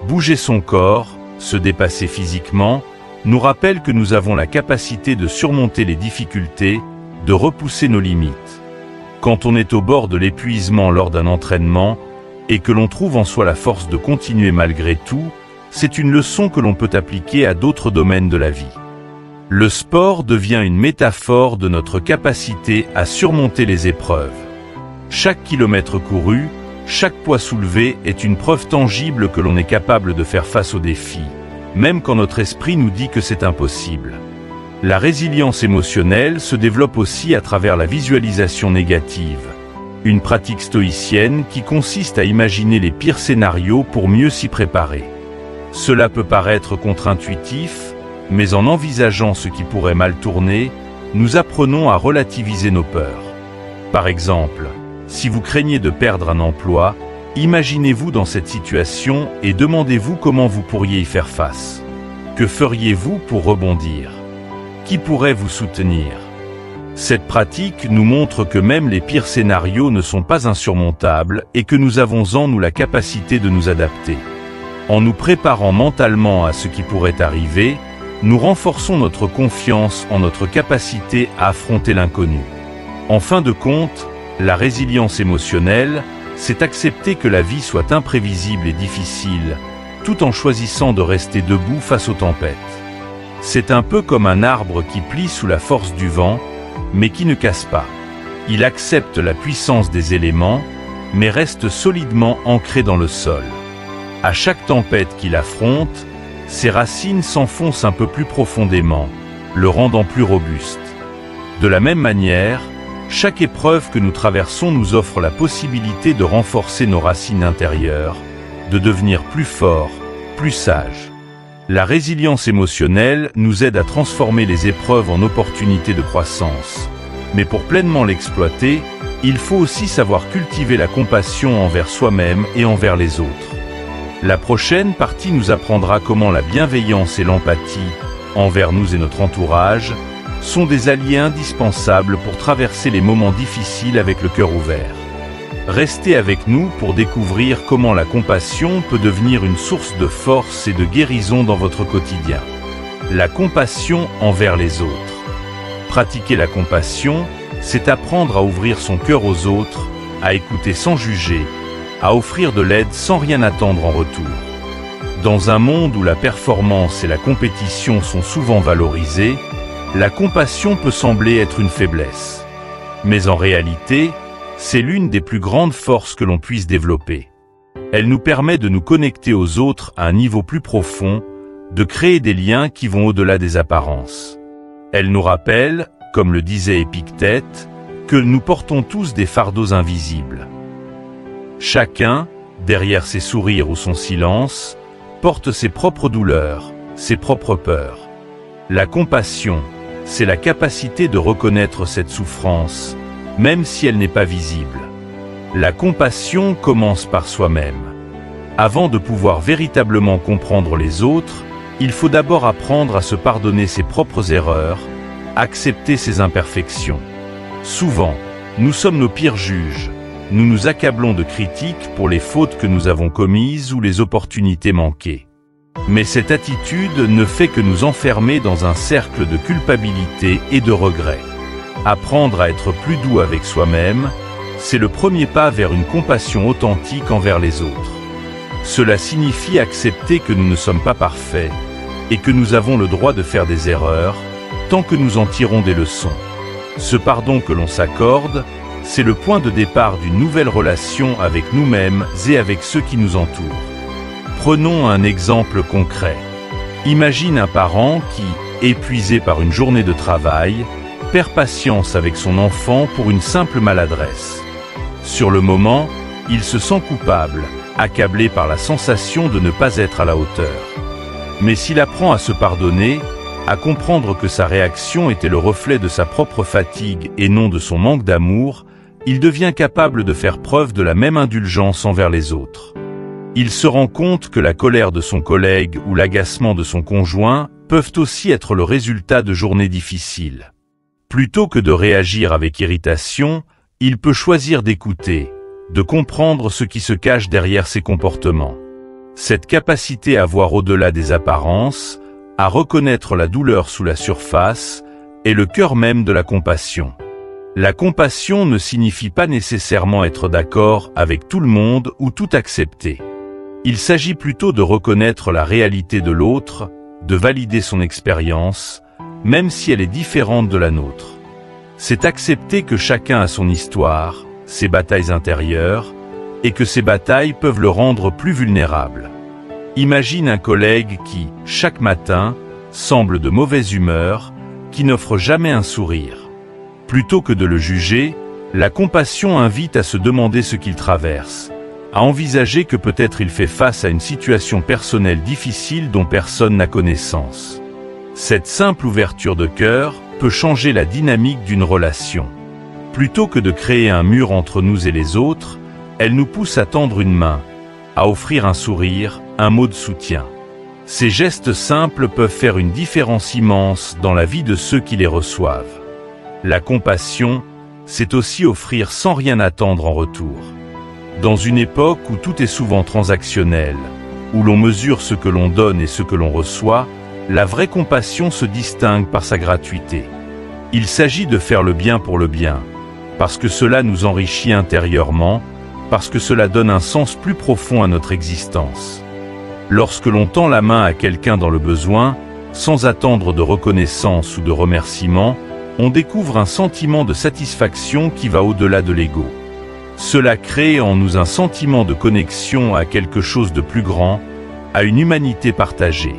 Bouger son corps, se dépasser physiquement, nous rappelle que nous avons la capacité de surmonter les difficultés, de repousser nos limites. Quand on est au bord de l'épuisement lors d'un entraînement, et que l'on trouve en soi la force de continuer malgré tout, c'est une leçon que l'on peut appliquer à d'autres domaines de la vie. Le sport devient une métaphore de notre capacité à surmonter les épreuves. Chaque kilomètre couru, chaque poids soulevé est une preuve tangible que l'on est capable de faire face aux défis, même quand notre esprit nous dit que c'est impossible. La résilience émotionnelle se développe aussi à travers la visualisation négative, une pratique stoïcienne qui consiste à imaginer les pires scénarios pour mieux s'y préparer. Cela peut paraître contre-intuitif, mais en envisageant ce qui pourrait mal tourner, nous apprenons à relativiser nos peurs. Par exemple, si vous craignez de perdre un emploi, imaginez-vous dans cette situation et demandez-vous comment vous pourriez y faire face. Que feriez-vous pour rebondir? Qui pourrait vous soutenir? Cette pratique nous montre que même les pires scénarios ne sont pas insurmontables et que nous avons en nous la capacité de nous adapter. En nous préparant mentalement à ce qui pourrait arriver, nous renforçons notre confiance en notre capacité à affronter l'inconnu. En fin de compte, la résilience émotionnelle, c'est accepter que la vie soit imprévisible et difficile, tout en choisissant de rester debout face aux tempêtes. C'est un peu comme un arbre qui plie sous la force du vent, mais qui ne casse pas. Il accepte la puissance des éléments, mais reste solidement ancré dans le sol. À chaque tempête qu'il affronte, ses racines s'enfoncent un peu plus profondément, le rendant plus robuste. De la même manière, chaque épreuve que nous traversons nous offre la possibilité de renforcer nos racines intérieures, de devenir plus forts, plus sages. La résilience émotionnelle nous aide à transformer les épreuves en opportunités de croissance. Mais pour pleinement l'exploiter, il faut aussi savoir cultiver la compassion envers soi-même et envers les autres. La prochaine partie nous apprendra comment la bienveillance et l'empathie, envers nous et notre entourage, sont des alliés indispensables pour traverser les moments difficiles avec le cœur ouvert. Restez avec nous pour découvrir comment la compassion peut devenir une source de force et de guérison dans votre quotidien. La compassion envers les autres. Pratiquer la compassion, c'est apprendre à ouvrir son cœur aux autres, à écouter sans juger, à offrir de l'aide sans rien attendre en retour. Dans un monde où la performance et la compétition sont souvent valorisées, la compassion peut sembler être une faiblesse. Mais en réalité, c'est l'une des plus grandes forces que l'on puisse développer. Elle nous permet de nous connecter aux autres à un niveau plus profond, de créer des liens qui vont au-delà des apparences. Elle nous rappelle, comme le disait Épictète, que nous portons tous des fardeaux invisibles. Chacun, derrière ses sourires ou son silence, porte ses propres douleurs, ses propres peurs. La compassion, c'est la capacité de reconnaître cette souffrance, même si elle n'est pas visible. La compassion commence par soi-même. Avant de pouvoir véritablement comprendre les autres, il faut d'abord apprendre à se pardonner ses propres erreurs, accepter ses imperfections. Souvent, nous sommes nos pires juges. Nous nous accablons de critiques pour les fautes que nous avons commises ou les opportunités manquées. Mais cette attitude ne fait que nous enfermer dans un cercle de culpabilité et de regret. Apprendre à être plus doux avec soi-même, c'est le premier pas vers une compassion authentique envers les autres. Cela signifie accepter que nous ne sommes pas parfaits et que nous avons le droit de faire des erreurs, tant que nous en tirons des leçons. Ce pardon que l'on s'accorde, c'est le point de départ d'une nouvelle relation avec nous-mêmes et avec ceux qui nous entourent. Prenons un exemple concret. Imagine un parent qui, épuisé par une journée de travail, perd patience avec son enfant pour une simple maladresse. Sur le moment, il se sent coupable, accablé par la sensation de ne pas être à la hauteur. Mais s'il apprend à se pardonner, à comprendre que sa réaction était le reflet de sa propre fatigue et non de son manque d'amour, il devient capable de faire preuve de la même indulgence envers les autres. Il se rend compte que la colère de son collègue ou l'agacement de son conjoint peuvent aussi être le résultat de journées difficiles. Plutôt que de réagir avec irritation, il peut choisir d'écouter, de comprendre ce qui se cache derrière ses comportements. Cette capacité à voir au-delà des apparences, à reconnaître la douleur sous la surface, est le cœur même de la compassion. La compassion ne signifie pas nécessairement être d'accord avec tout le monde ou tout accepter. Il s'agit plutôt de reconnaître la réalité de l'autre, de valider son expérience, même si elle est différente de la nôtre. C'est accepter que chacun a son histoire, ses batailles intérieures, et que ces batailles peuvent le rendre plus vulnérable. Imagine un collègue qui, chaque matin, semble de mauvaise humeur, qui n'offre jamais un sourire. Plutôt que de le juger, la compassion invite à se demander ce qu'il traverse, à envisager que peut-être il fait face à une situation personnelle difficile dont personne n'a connaissance. Cette simple ouverture de cœur peut changer la dynamique d'une relation. Plutôt que de créer un mur entre nous et les autres, elle nous pousse à tendre une main, à offrir un sourire, un mot de soutien. Ces gestes simples peuvent faire une différence immense dans la vie de ceux qui les reçoivent. La compassion, c'est aussi offrir sans rien attendre en retour. Dans une époque où tout est souvent transactionnel, où l'on mesure ce que l'on donne et ce que l'on reçoit, la vraie compassion se distingue par sa gratuité. Il s'agit de faire le bien pour le bien, parce que cela nous enrichit intérieurement, parce que cela donne un sens plus profond à notre existence. Lorsque l'on tend la main à quelqu'un dans le besoin, sans attendre de reconnaissance ou de remerciement, on découvre un sentiment de satisfaction qui va au-delà de l'ego. Cela crée en nous un sentiment de connexion à quelque chose de plus grand, à une humanité partagée.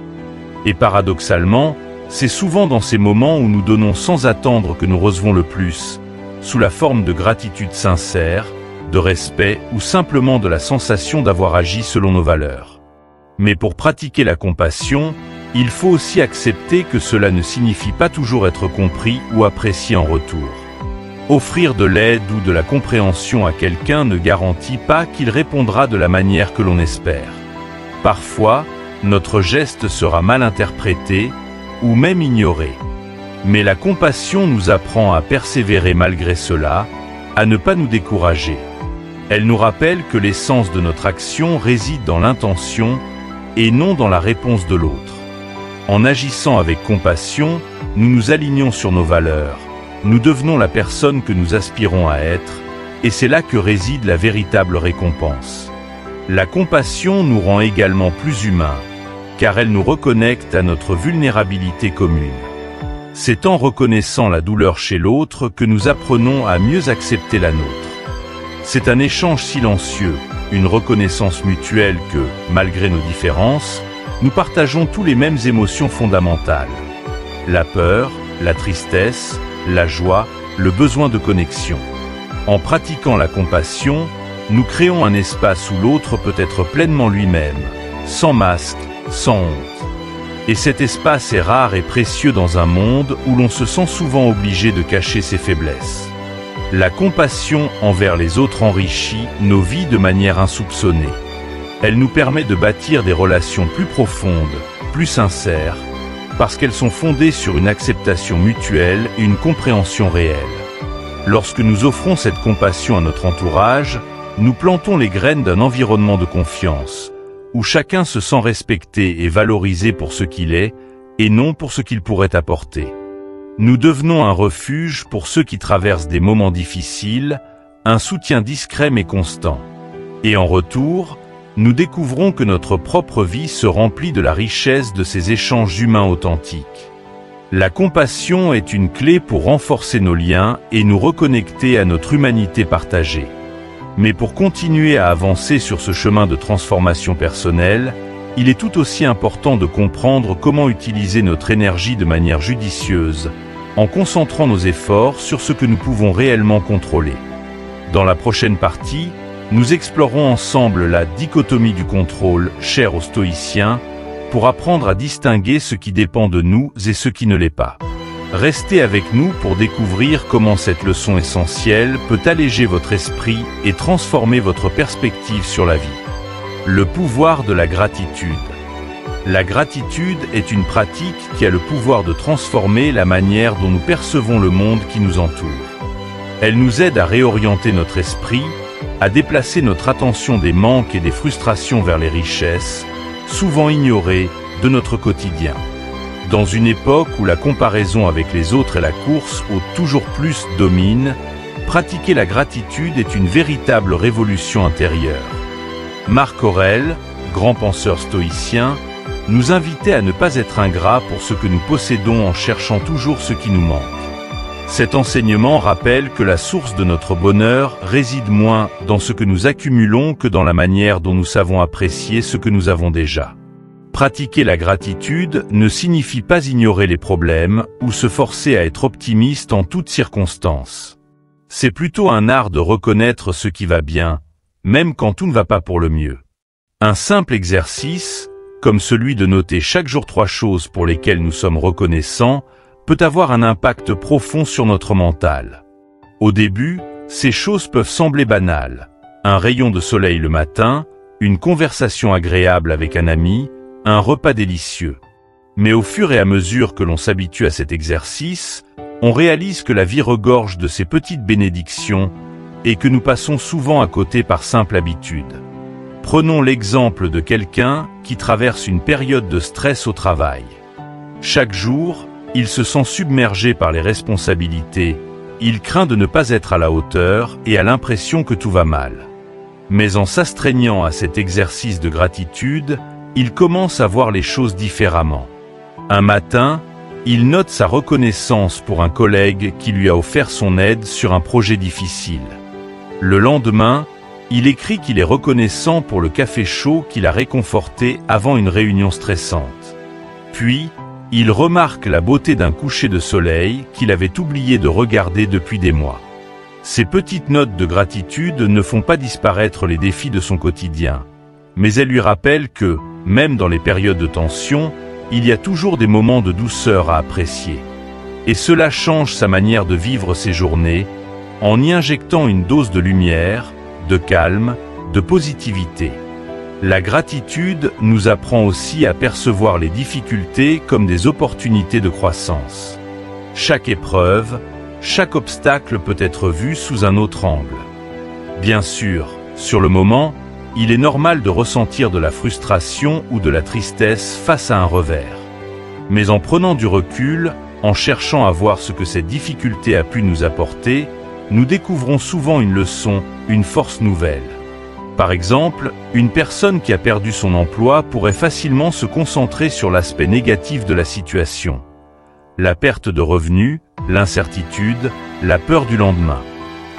Et paradoxalement, c'est souvent dans ces moments où nous donnons sans attendre que nous recevons le plus, sous la forme de gratitude sincère, de respect ou simplement de la sensation d'avoir agi selon nos valeurs. Mais pour pratiquer la compassion, il faut aussi accepter que cela ne signifie pas toujours être compris ou apprécié en retour. Offrir de l'aide ou de la compréhension à quelqu'un ne garantit pas qu'il répondra de la manière que l'on espère. Parfois, notre geste sera mal interprété ou même ignoré. Mais la compassion nous apprend à persévérer malgré cela, à ne pas nous décourager. Elle nous rappelle que l'essence de notre action réside dans l'intention et non dans la réponse de l'autre. En agissant avec compassion, nous nous alignons sur nos valeurs, nous devenons la personne que nous aspirons à être, et c'est là que réside la véritable récompense. La compassion nous rend également plus humains, car elle nous reconnecte à notre vulnérabilité commune. C'est en reconnaissant la douleur chez l'autre que nous apprenons à mieux accepter la nôtre. C'est un échange silencieux, une reconnaissance mutuelle que, malgré nos différences, nous partageons tous les mêmes émotions fondamentales. La peur, la tristesse, la joie, le besoin de connexion. En pratiquant la compassion, nous créons un espace où l'autre peut être pleinement lui-même, sans masque, sans honte. Et cet espace est rare et précieux dans un monde où l'on se sent souvent obligé de cacher ses faiblesses. La compassion envers les autres enrichit nos vies de manière insoupçonnée. Elle nous permet de bâtir des relations plus profondes, plus sincères, parce qu'elles sont fondées sur une acceptation mutuelle et une compréhension réelle. Lorsque nous offrons cette compassion à notre entourage, nous plantons les graines d'un environnement de confiance, où chacun se sent respecté et valorisé pour ce qu'il est, et non pour ce qu'il pourrait apporter. Nous devenons un refuge pour ceux qui traversent des moments difficiles, un soutien discret mais constant. Et en retour, nous découvrons que notre propre vie se remplit de la richesse de ces échanges humains authentiques. La compassion est une clé pour renforcer nos liens et nous reconnecter à notre humanité partagée. Mais pour continuer à avancer sur ce chemin de transformation personnelle, il est tout aussi important de comprendre comment utiliser notre énergie de manière judicieuse, en concentrant nos efforts sur ce que nous pouvons réellement contrôler. Dans la prochaine partie, nous explorons ensemble la dichotomie du contrôle, chère aux stoïciens, pour apprendre à distinguer ce qui dépend de nous et ce qui ne l'est pas. Restez avec nous pour découvrir comment cette leçon essentielle peut alléger votre esprit et transformer votre perspective sur la vie. Le pouvoir de la gratitude. La gratitude est une pratique qui a le pouvoir de transformer la manière dont nous percevons le monde qui nous entoure. Elle nous aide à réorienter notre esprit, à déplacer notre attention des manques et des frustrations vers les richesses, souvent ignorées, de notre quotidien. Dans une époque où la comparaison avec les autres et la course au toujours plus domine, pratiquer la gratitude est une véritable révolution intérieure. Marc Aurèle, grand penseur stoïcien, nous invitait à ne pas être ingrats pour ce que nous possédons en cherchant toujours ce qui nous manque. Cet enseignement rappelle que la source de notre bonheur réside moins dans ce que nous accumulons que dans la manière dont nous savons apprécier ce que nous avons déjà. Pratiquer la gratitude ne signifie pas ignorer les problèmes ou se forcer à être optimiste en toutes circonstances. C'est plutôt un art de reconnaître ce qui va bien, même quand tout ne va pas pour le mieux. Un simple exercice, comme celui de noter chaque jour 3 choses pour lesquelles nous sommes reconnaissants, peut avoir un impact profond sur notre mental. Au début, ces choses peuvent sembler banales. Un rayon de soleil le matin, une conversation agréable avec un ami, un repas délicieux. Mais au fur et à mesure que l'on s'habitue à cet exercice, on réalise que la vie regorge de ces petites bénédictions et que nous passons souvent à côté par simple habitude. Prenons l'exemple de quelqu'un qui traverse une période de stress au travail. Chaque jour, il se sent submergé par les responsabilités, il craint de ne pas être à la hauteur et a l'impression que tout va mal. Mais en s'astreignant à cet exercice de gratitude, il commence à voir les choses différemment. Un matin, il note sa reconnaissance pour un collègue qui lui a offert son aide sur un projet difficile. Le lendemain, il écrit qu'il est reconnaissant pour le café chaud qu'il a réconforté avant une réunion stressante. Puis, il remarque la beauté d'un coucher de soleil qu'il avait oublié de regarder depuis des mois. Ces petites notes de gratitude ne font pas disparaître les défis de son quotidien, mais elles lui rappellent que, même dans les périodes de tension, il y a toujours des moments de douceur à apprécier. Et cela change sa manière de vivre ses journées, en y injectant une dose de lumière, de calme, de positivité. La gratitude nous apprend aussi à percevoir les difficultés comme des opportunités de croissance. Chaque épreuve, chaque obstacle peut être vu sous un autre angle. Bien sûr, sur le moment, il est normal de ressentir de la frustration ou de la tristesse face à un revers. Mais en prenant du recul, en cherchant à voir ce que cette difficulté a pu nous apporter, nous découvrons souvent une leçon, une force nouvelle. Par exemple, une personne qui a perdu son emploi pourrait facilement se concentrer sur l'aspect négatif de la situation. La perte de revenus, l'incertitude, la peur du lendemain.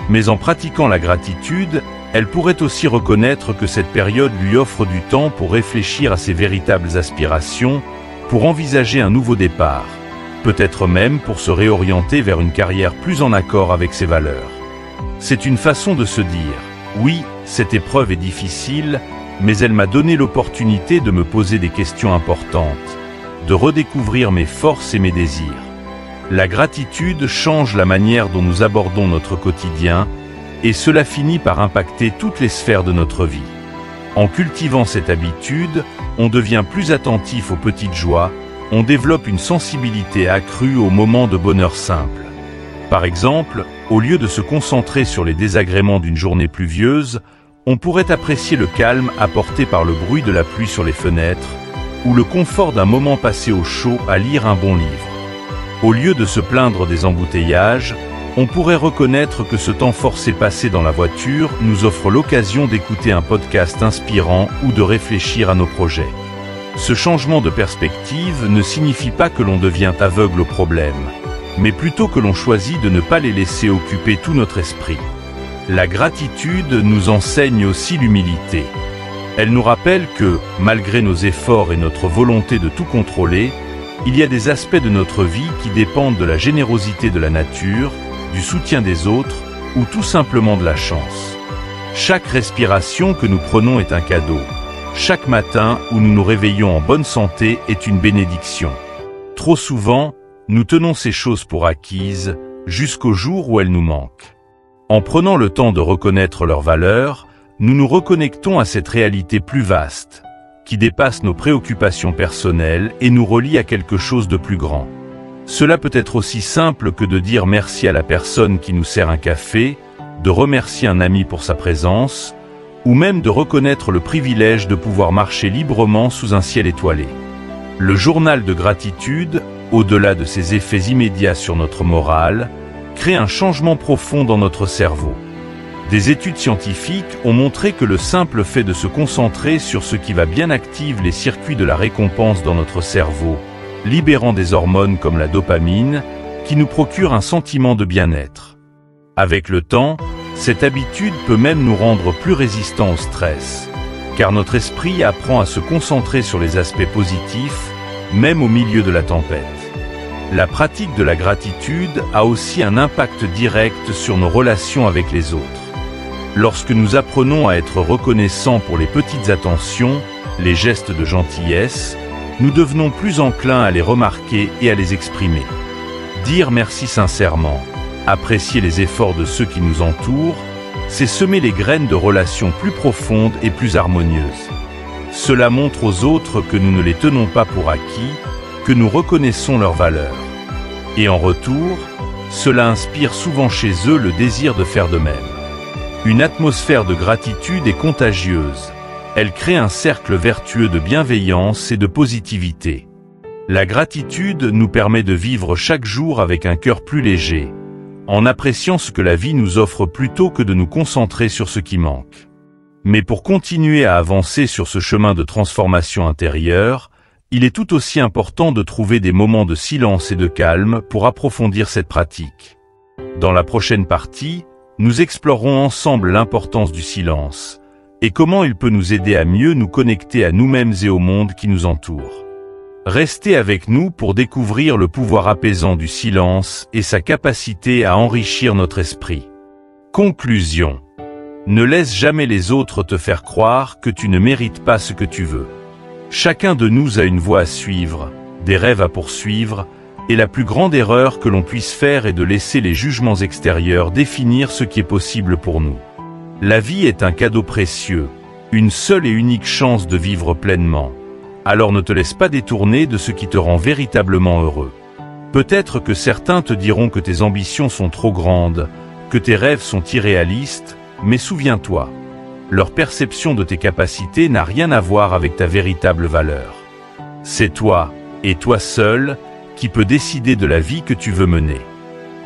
Mais en pratiquant la gratitude, elle pourrait aussi reconnaître que cette période lui offre du temps pour réfléchir à ses véritables aspirations, pour envisager un nouveau départ, peut-être même pour se réorienter vers une carrière plus en accord avec ses valeurs. C'est une façon de se dire, oui, cette épreuve est difficile, mais elle m'a donné l'opportunité de me poser des questions importantes, de redécouvrir mes forces et mes désirs. La gratitude change la manière dont nous abordons notre quotidien, et cela finit par impacter toutes les sphères de notre vie. En cultivant cette habitude, on devient plus attentif aux petites joies, on développe une sensibilité accrue aux moments de bonheur simple. Par exemple, au lieu de se concentrer sur les désagréments d'une journée pluvieuse, on pourrait apprécier le calme apporté par le bruit de la pluie sur les fenêtres, ou le confort d'un moment passé au chaud à lire un bon livre. Au lieu de se plaindre des embouteillages, on pourrait reconnaître que ce temps forcé passé dans la voiture nous offre l'occasion d'écouter un podcast inspirant ou de réfléchir à nos projets. Ce changement de perspective ne signifie pas que l'on devient aveugle aux problèmes, mais plutôt que l'on choisit de ne pas les laisser occuper tout notre esprit. La gratitude nous enseigne aussi l'humilité. Elle nous rappelle que, malgré nos efforts et notre volonté de tout contrôler, il y a des aspects de notre vie qui dépendent de la générosité de la nature, du soutien des autres ou tout simplement de la chance. Chaque respiration que nous prenons est un cadeau. Chaque matin où nous nous réveillons en bonne santé est une bénédiction. Trop souvent, nous tenons ces choses pour acquises jusqu'au jour où elles nous manquent. En prenant le temps de reconnaître leur valeur, nous nous reconnectons à cette réalité plus vaste, qui dépasse nos préoccupations personnelles et nous relie à quelque chose de plus grand. Cela peut être aussi simple que de dire merci à la personne qui nous sert un café, de remercier un ami pour sa présence, ou même de reconnaître le privilège de pouvoir marcher librement sous un ciel étoilé. Le journal de gratitude, au-delà de ses effets immédiats sur notre morale, crée un changement profond dans notre cerveau. Des études scientifiques ont montré que le simple fait de se concentrer sur ce qui va bien active les circuits de la récompense dans notre cerveau, libérant des hormones comme la dopamine, qui nous procurent un sentiment de bien-être. Avec le temps, cette habitude peut même nous rendre plus résistants au stress, car notre esprit apprend à se concentrer sur les aspects positifs, même au milieu de la tempête. La pratique de la gratitude a aussi un impact direct sur nos relations avec les autres. Lorsque nous apprenons à être reconnaissants pour les petites attentions, les gestes de gentillesse, nous devenons plus enclins à les remarquer et à les exprimer. Dire merci sincèrement, apprécier les efforts de ceux qui nous entourent, c'est semer les graines de relations plus profondes et plus harmonieuses. Cela montre aux autres que nous ne les tenons pas pour acquis, que nous reconnaissons leur valeur. Et en retour, cela inspire souvent chez eux le désir de faire de même. Une atmosphère de gratitude est contagieuse. Elle crée un cercle vertueux de bienveillance et de positivité. La gratitude nous permet de vivre chaque jour avec un cœur plus léger, en appréciant ce que la vie nous offre plutôt que de nous concentrer sur ce qui manque. Mais pour continuer à avancer sur ce chemin de transformation intérieure, il est tout aussi important de trouver des moments de silence et de calme pour approfondir cette pratique. Dans la prochaine partie, nous explorerons ensemble l'importance du silence et comment il peut nous aider à mieux nous connecter à nous-mêmes et au monde qui nous entoure. Restez avec nous pour découvrir le pouvoir apaisant du silence et sa capacité à enrichir notre esprit. Conclusion. Ne laisse jamais les autres te faire croire que tu ne mérites pas ce que tu veux. Chacun de nous a une voie à suivre, des rêves à poursuivre, et la plus grande erreur que l'on puisse faire est de laisser les jugements extérieurs définir ce qui est possible pour nous. La vie est un cadeau précieux, une seule et unique chance de vivre pleinement. Alors ne te laisse pas détourner de ce qui te rend véritablement heureux. Peut-être que certains te diront que tes ambitions sont trop grandes, que tes rêves sont irréalistes, mais souviens-toi, leur perception de tes capacités n'a rien à voir avec ta véritable valeur. C'est toi, et toi seul, qui peut décider de la vie que tu veux mener.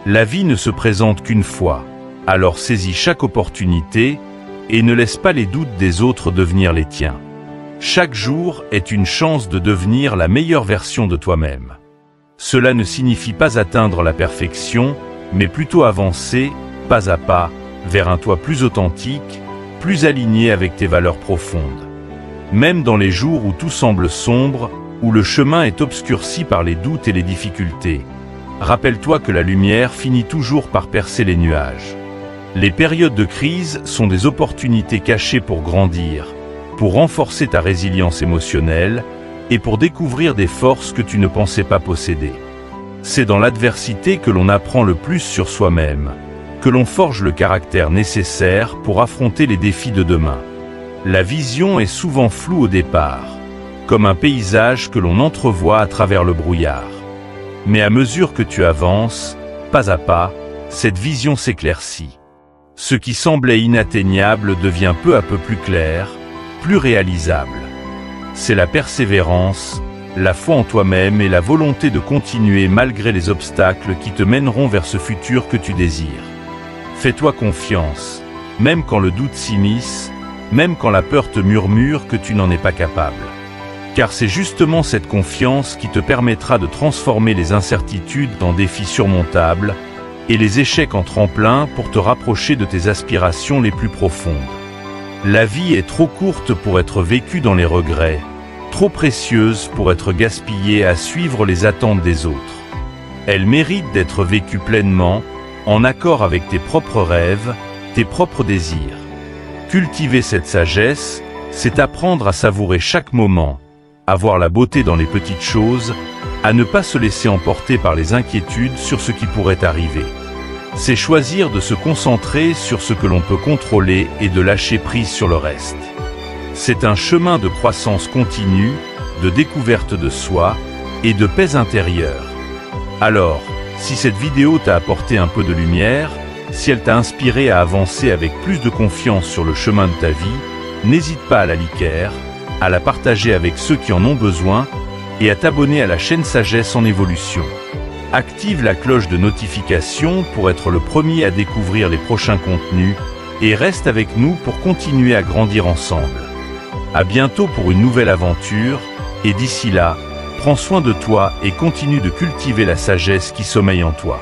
La vie ne se présente qu'une fois, alors saisis chaque opportunité et ne laisse pas les doutes des autres devenir les tiens. Chaque jour est une chance de devenir la meilleure version de toi-même. Cela ne signifie pas atteindre la perfection, mais plutôt avancer, pas à pas, vers un toi plus authentique, plus aligné avec tes valeurs profondes. Même dans les jours où tout semble sombre, où le chemin est obscurci par les doutes et les difficultés, rappelle-toi que la lumière finit toujours par percer les nuages. Les périodes de crise sont des opportunités cachées pour grandir, pour renforcer ta résilience émotionnelle et pour découvrir des forces que tu ne pensais pas posséder. C'est dans l'adversité que l'on apprend le plus sur soi-même, que l'on forge le caractère nécessaire pour affronter les défis de demain. La vision est souvent floue au départ, comme un paysage que l'on entrevoit à travers le brouillard. Mais à mesure que tu avances, pas à pas, cette vision s'éclaircit. Ce qui semblait inatteignable devient peu à peu plus clair, plus réalisable. C'est la persévérance, la foi en toi-même et la volonté de continuer malgré les obstacles qui te mèneront vers ce futur que tu désires. Fais-toi confiance, même quand le doute s'immisce, même quand la peur te murmure que tu n'en es pas capable. Car c'est justement cette confiance qui te permettra de transformer les incertitudes en défis surmontables et les échecs en tremplin pour te rapprocher de tes aspirations les plus profondes. La vie est trop courte pour être vécue dans les regrets, trop précieuse pour être gaspillée à suivre les attentes des autres. Elle mérite d'être vécue pleinement, en accord avec tes propres rêves, tes propres désirs. Cultiver cette sagesse, c'est apprendre à savourer chaque moment, à voir la beauté dans les petites choses, à ne pas se laisser emporter par les inquiétudes sur ce qui pourrait arriver. C'est choisir de se concentrer sur ce que l'on peut contrôler et de lâcher prise sur le reste. C'est un chemin de croissance continue, de découverte de soi et de paix intérieure. Alors, si cette vidéo t'a apporté un peu de lumière, si elle t'a inspiré à avancer avec plus de confiance sur le chemin de ta vie, n'hésite pas à la liker, à la partager avec ceux qui en ont besoin et à t'abonner à la chaîne Sagesse en Évolution. Active la cloche de notification pour être le premier à découvrir les prochains contenus et reste avec nous pour continuer à grandir ensemble. À bientôt pour une nouvelle aventure et d'ici là, prends soin de toi et continue de cultiver la sagesse qui sommeille en toi.